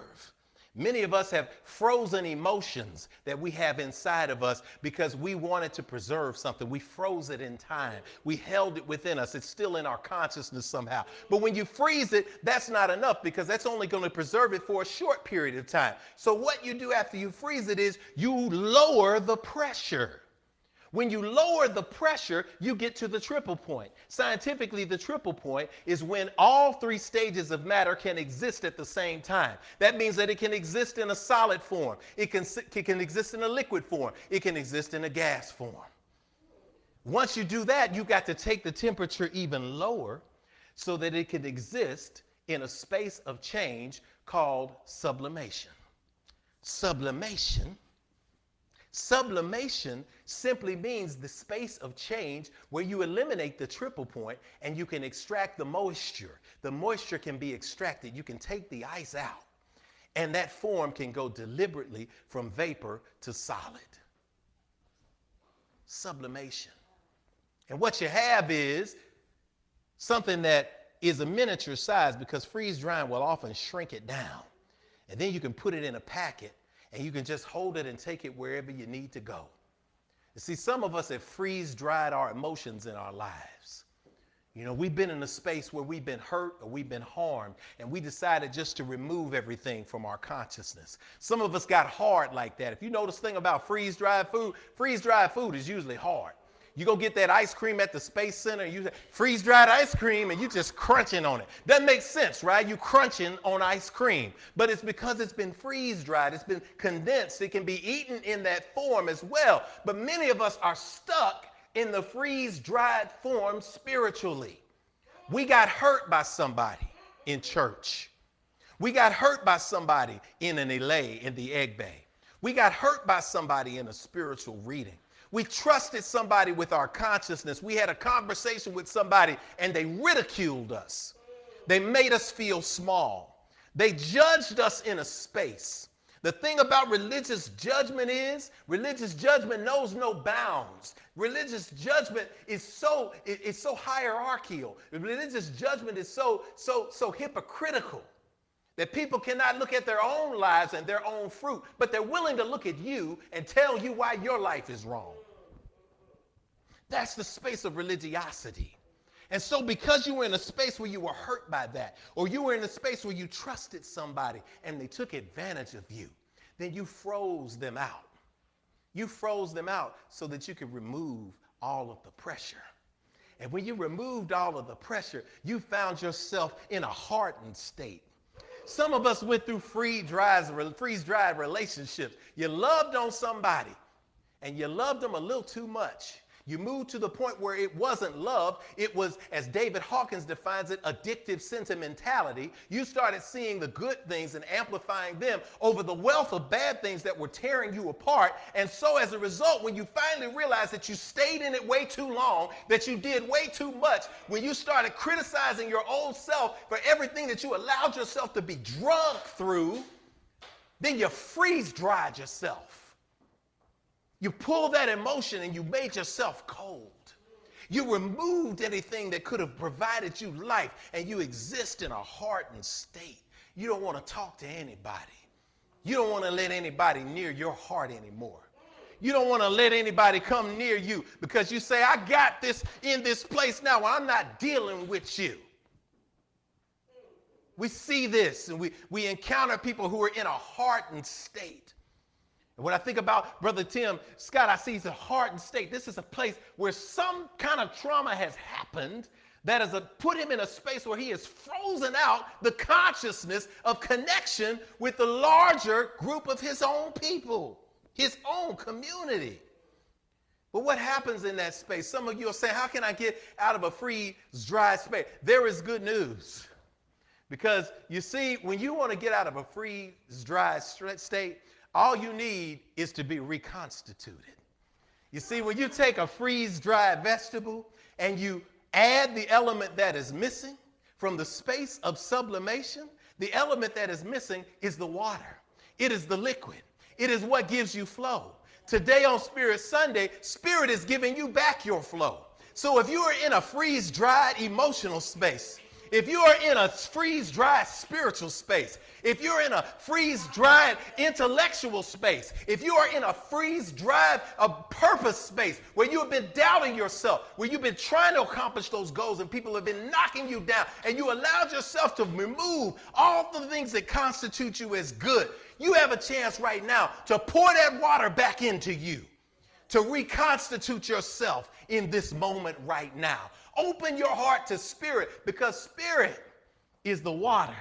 Many of us have frozen emotions that we have inside of us because we wanted to preserve something. We froze it in time. We held it within us. It's still in our consciousness somehow. But when you freeze it, that's not enough because that's only going to preserve it for a short period of time. So what you do after you freeze it is you lower the pressure. When you lower the pressure, you get to the triple point. Scientifically, the triple point is when all three stages of matter can exist at the same time. That means that it can exist in a solid form. It can exist in a liquid form. It can exist in a gas form. Once you do that, you got to take the temperature even lower so that it can exist in a space of change called sublimation. Sublimation simply means the space of change where you eliminate the triple point and you can extract the moisture. The moisture can be extracted. You can take the ice out, and that form can go deliberately from vapor to solid. Sublimation. And what you have is something that is a miniature size because freeze drying will often shrink it down. And then you can put it in a packet and you can just hold it and take it wherever you need to go. You see, some of us have freeze-dried our emotions in our lives. You know, we've been in a space where we've been hurt or we've been harmed, and we decided just to remove everything from our consciousness. Some of us got hard like that. If you know this thing about freeze-dried food is usually hard. You go get that ice cream at the Space Center, you freeze-dried ice cream, and you just crunching on it. Doesn't make sense, right? You crunching on ice cream. But it's because it's been freeze-dried. It's been condensed. It can be eaten in that form as well. But many of us are stuck in the freeze-dried form spiritually. We got hurt by somebody in church. We got hurt by somebody in an elay in the egg bay. We got hurt by somebody in a spiritual reading. We trusted somebody with our consciousness. We had a conversation with somebody and they ridiculed us. They made us feel small. They judged us in a space. The thing about religious judgment is religious judgment knows no bounds. Religious judgment is so hierarchical. Religious judgment is so hypocritical that people cannot look at their own lives and their own fruit, but they're willing to look at you and tell you why your life is wrong. That's the space of religiosity. And so because you were in a space where you were hurt by that, or you were in a space where you trusted somebody and they took advantage of you, then you froze them out. You froze them out so that you could remove all of the pressure. And when you removed all of the pressure, you found yourself in a hardened state. Some of us went through freeze-dried relationships. You loved on somebody and you loved them a little too much. You moved to the point where it wasn't love. It was, as David Hawkins defines it, addictive sentimentality. You started seeing the good things and amplifying them over the wealth of bad things that were tearing you apart. And so as a result, when you finally realized that you stayed in it way too long, that you did way too much, when you started criticizing your own self for everything that you allowed yourself to be drunk through, then you freeze-dried yourself. You pulled that emotion and you made yourself cold. You removed anything that could have provided you life, and you exist in a hardened state. You don't want to talk to anybody. You don't want to let anybody near your heart anymore. You don't want to let anybody come near you because you say, I got this in this place now. I'm not dealing with you. We see this and we encounter people who are in a hardened state. When I think about Brother Tim Scott, I see he's a hardened state. This is a place where some kind of trauma has happened that has put him in a space where he has frozen out the consciousness of connection with the larger group of his own people, his own community. But what happens in that space? Some of you are saying, how can I get out of a freeze-dried space? There is good news. Because you see, when you want to get out of a freeze-dried state, all you need is to be reconstituted. You see, when you take a freeze-dried vegetable and you add the element that is missing from the space of sublimation, the element that is missing is the water. It is the liquid. It is what gives you flow. Today on Spirit Sunday, Spirit is giving you back your flow. So if you are in a freeze-dried emotional space, if you are in a freeze-dried spiritual space, if you're in a freeze-dried intellectual space, if you are in a freeze-dried purpose space where you have been doubting yourself, where you've been trying to accomplish those goals and people have been knocking you down, and you allowed yourself to remove all the things that constitute you as good, you have a chance right now to pour that water back into you, to reconstitute yourself in this moment right now. Open your heart to spirit, because spirit is the water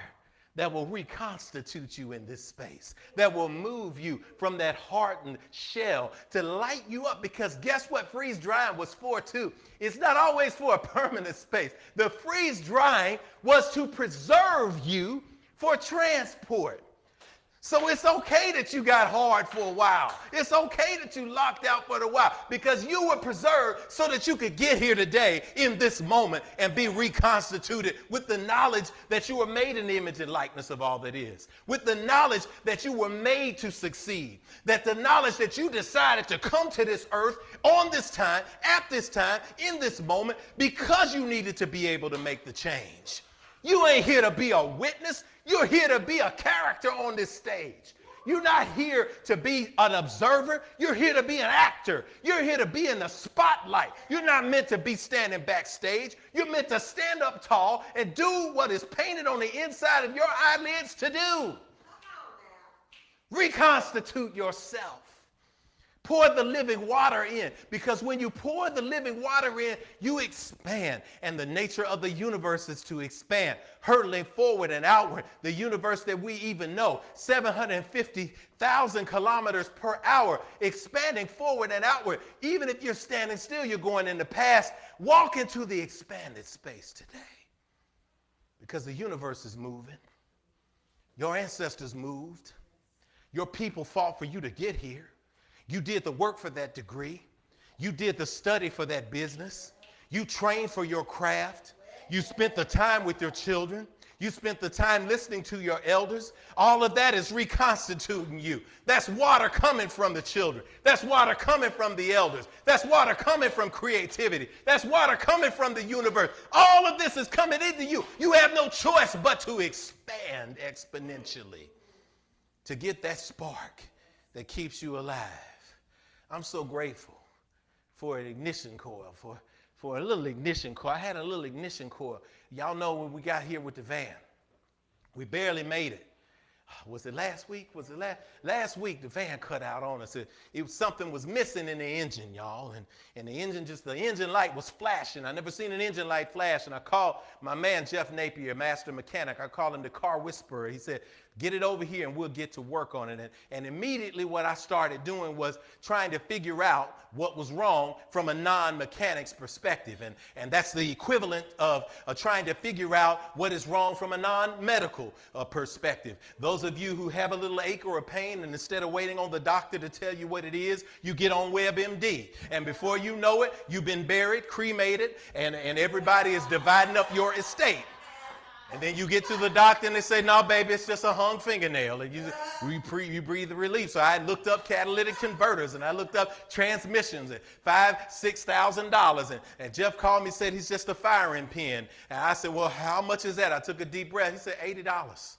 that will reconstitute you in this space, that will move you from that hardened shell to light you up. Because guess what freeze drying was for too? It's not always for a permanent space. The freeze drying was to preserve you for transport. So it's okay that you got hard for a while. It's okay that you locked out for a while, because you were preserved so that you could get here today in this moment and be reconstituted with the knowledge that you were made in the image and likeness of all that is, with the knowledge that you were made to succeed, that the knowledge that you decided to come to this earth on this time, at this time, in this moment, because you needed to be able to make the change. You ain't here to be a witness. You're here to be a character on this stage. You're not here to be an observer. You're here to be an actor. You're here to be in the spotlight. You're not meant to be standing backstage. You're meant to stand up tall and do what is painted on the inside of your eyelids to do. Reconstitute yourself. Pour the living water in, because when you pour the living water in, you expand, and the nature of the universe is to expand, hurtling forward and outward. The universe that we even know, 750,000 kilometers per hour, expanding forward and outward. Even if you're standing still, you're going in the past. Walk into the expanded space today, because the universe is moving. Your ancestors moved. Your people fought for you to get here. You did the work for that degree. You did the study for that business. You trained for your craft. You spent the time with your children. You spent the time listening to your elders. All of that is reconstituting you. That's water coming from the children. That's water coming from the elders. That's water coming from creativity. That's water coming from the universe. All of this is coming into you. You have no choice but to expand exponentially to get that spark that keeps you alive. I'm so grateful for an ignition coil, for a little ignition coil. I had a little ignition coil. Y'all know when we got here with the van, we barely made it. Was it last week? Was it last week? The van cut out on us. Something was missing in the engine, y'all, and the engine light was flashing. I never seen an engine light flash, and I called my man Jeff Napier, master mechanic. I called him the car whisperer. He said, "Get it over here and we'll get to work on it." And immediately what I started doing was trying to figure out what was wrong from a non-mechanic's perspective. And that's the equivalent of trying to figure out what is wrong from a non-medical perspective. Those of you who have a little ache or a pain, and instead of waiting on the doctor to tell you what it is, you get on WebMD. And before you know it, you've been buried, cremated, and everybody is dividing up your estate. And then you get to the doctor and they say, "No, baby, it's just a hung fingernail." And you breathe the relief. So I looked up catalytic converters, and I looked up transmissions at $5,000-6,000. And Jeff called me and said he's just a firing pin. And I said, "Well, how much is that?" I took a deep breath. He said, $80.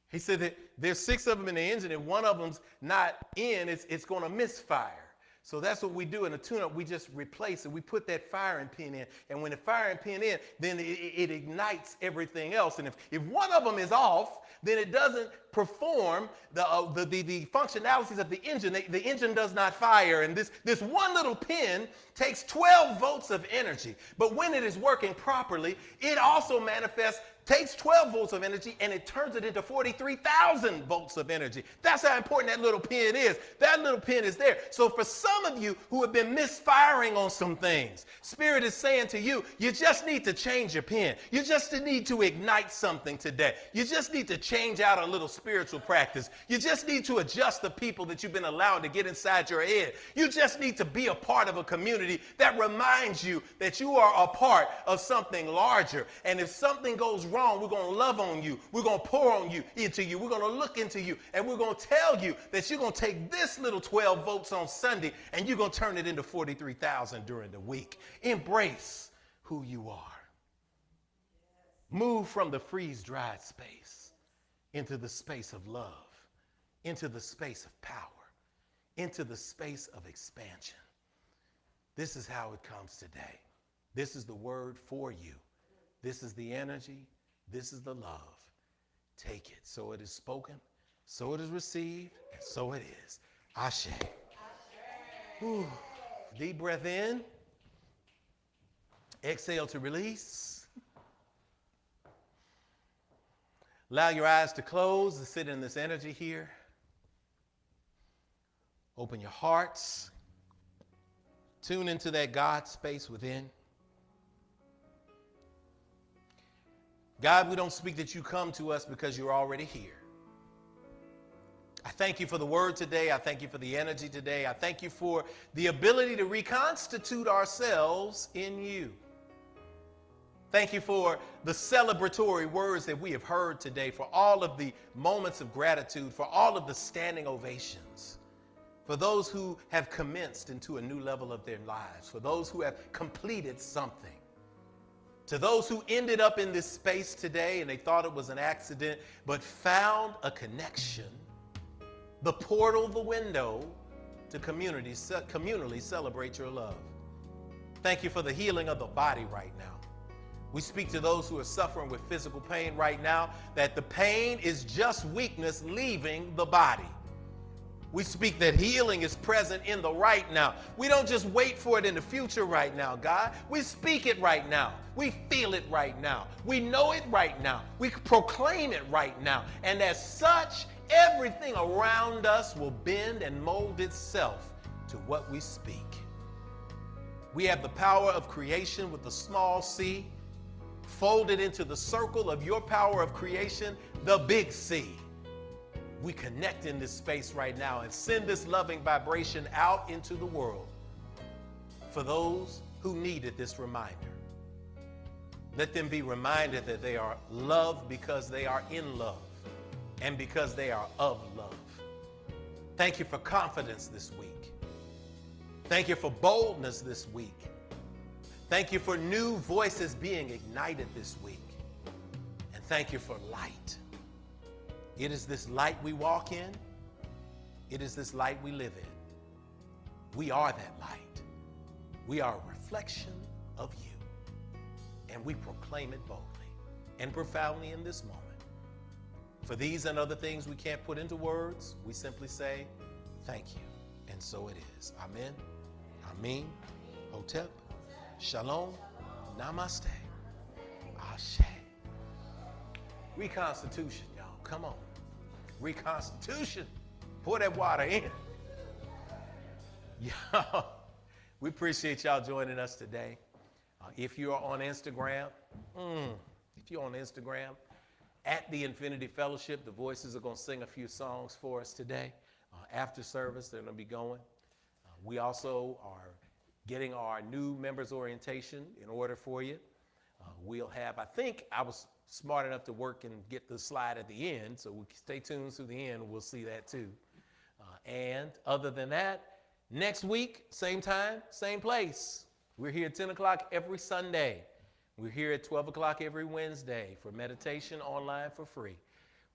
He said that there's 6 of them in the engine, and one of them's not in. It's going to misfire. So that's what we do in a tune-up. We just replace it. We put that firing pin in. And when the firing pin in, then it ignites everything else. And if one of them is off, then it doesn't perform the functionalities of the engine. The engine does not fire. And this one little pin takes 12 volts of energy. But when it is working properly, it also takes 12 volts of energy and it turns it into 43,000 volts of energy. That's how important that little pin is. That little pin is there. So for some of you who have been misfiring on some things, Spirit is saying to you, you just need to change your pin. You just need to ignite something today. You just need to change out a little spiritual practice. You just need to adjust the people that you've been allowed to get inside your head. You just need to be a part of a community that reminds you that you are a part of something larger. And if something goes wrong, we're going to love on you. We're going to pour on you, into you. We're going to look into you, and we're going to tell you that you're going to take this little 12 votes on Sunday, and you're going to turn it into 43,000 during the week. Embrace who you are. Move from the freeze-dried space into the space of love, into the space of power, into the space of expansion. This is how it comes today. This is the word for you. This is the energy. This is the love. Take it. So it is spoken, so it is received, and so it is. Ashe. Ooh. Deep breath in. Exhale to release. Allow your eyes to close and sit in this energy here. Open your hearts. Tune into that God space within. God, we don't speak that you come to us because you're already here. I thank you for the word today. I thank you for the energy today. I thank you for the ability to reconstitute ourselves in you. Thank you for the celebratory words that we have heard today, for all of the moments of gratitude, for all of the standing ovations, for those who have commenced into a new level of their lives, for those who have completed something. To those who ended up in this space today and they thought it was an accident, but found a connection, the portal, the window to communally celebrate your love. Thank you for the healing of the body right now. We speak to those who are suffering with physical pain right now, that the pain is just weakness leaving the body. We speak that healing is present in the right now. We don't just wait for it in the future right now, God. We speak it right now. We feel it right now. We know it right now. We proclaim it right now. And as such, everything around us will bend and mold itself to what we speak. We have the power of creation with the small c, folded into the circle of your power of creation, the big C. We connect in this space right now and send this loving vibration out into the world for those who needed this reminder. Let them be reminded that they are loved because they are in love and because they are of love. Thank you for confidence this week. Thank you for boldness this week. Thank you for new voices being ignited this week. And thank you for light. It is this light we walk in. It is this light we live in. We are that light. We are a reflection of you. And we proclaim it boldly and profoundly in this moment. For these and other things we can't put into words, we simply say, thank you. And so it is. Amen. Amen. Hotep. Shalom. Namaste. Ashe. Reconstitution, y'all. Come on. Reconstitution. Pour that water in. Y'all, we appreciate y'all joining us today. If you're on Instagram, at the Infinity Fellowship, the voices are going to sing a few songs for us today. After service, they're going to be going. We also are getting our new members orientation in order for you. We'll have, I think I was smart enough to work and get the slide at the end, so we stay tuned through the end. We'll see that too. And other than that, next week, same time, same place. We're here at 10 o'clock every Sunday. We're here at 12 o'clock every Wednesday for meditation online for free.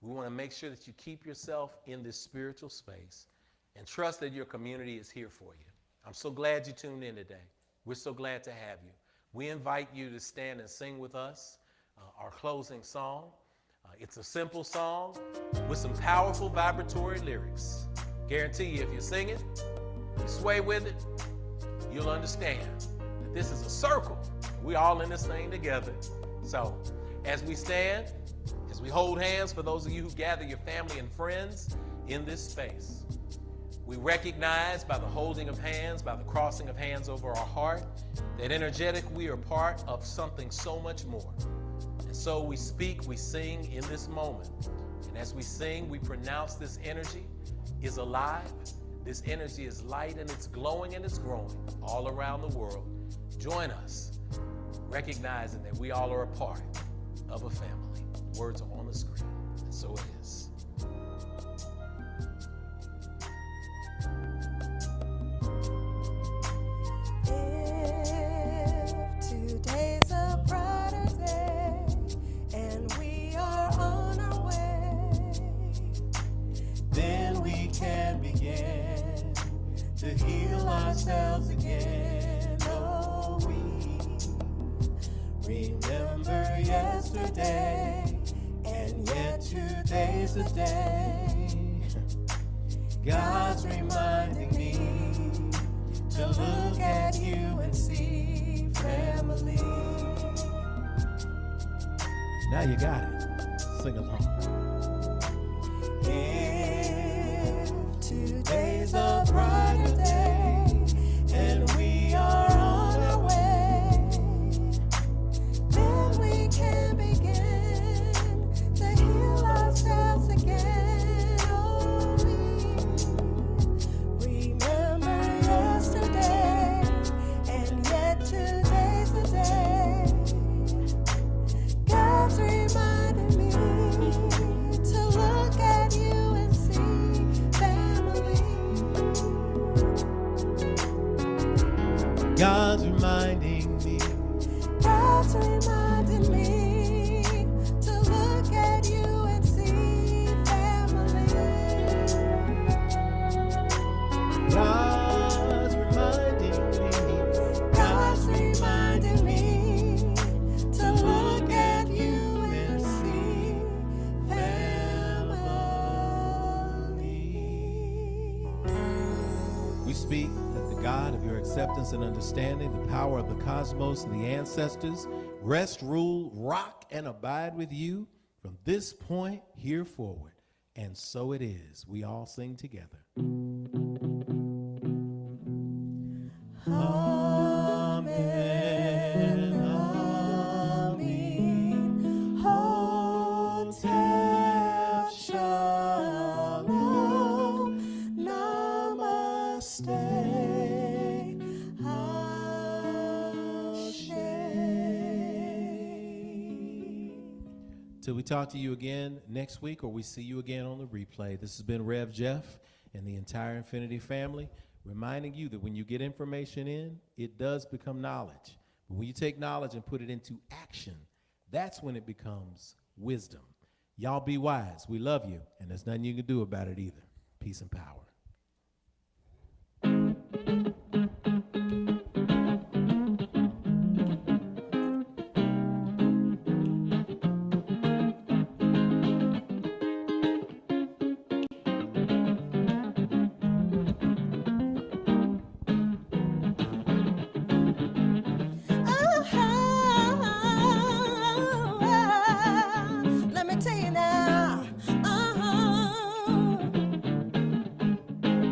We want to make sure that you keep yourself in this spiritual space and trust that your community is here for you. I'm so glad you tuned in today. We're so glad to have you. We invite you to stand and sing with us our closing song. It's a simple song with some powerful vibratory lyrics. Guarantee you, if you sing it, you sway with it, you'll understand that this is a circle. We're all in this thing together. So as we stand, as we hold hands, for those of you who gather your family and friends in this space, we recognize by the holding of hands, by the crossing of hands over our heart, that energetic we are part of something so much more. And so we speak, we sing in this moment. And as we sing, we pronounce this energy is alive. This energy is light and it's glowing and it's growing all around the world. Join us, recognizing that we all are a part of a family. Words are on the screen, and so it is. If today's a brighter day and we are on our way, then we can begin to heal ourselves again. Oh, we remember yesterday, and yet today's a day. God's reminding me to look at you and see family. Now you got it. Sing along. If today's a brighter day and we are on our way, then we can begin to heal ourselves again. Oh, we remember yesterday, and yet today's a day. God's reminding me to look at you and see family. God's reminding me. God's reminding me to look at you and see family. God's reminding me. God's reminding me to look at you and see family. We speak that the God of your acceptance and understanding, the power of the cosmos and the ancestors, rest, rule, rock, and abide with you from this point here forward. And so it is. We all sing together. Amen. Amen. Hotep Shalom. Namaste. Ashe. Till we talk to you again next week, or we see you again on the replay. This has been Rev Jeff and the entire Infinity family, reminding you that when you get information in, it does become knowledge. But when you take knowledge and put it into action, that's when it becomes wisdom. Y'all be wise. We love you, and there's nothing you can do about it either. Peace and power.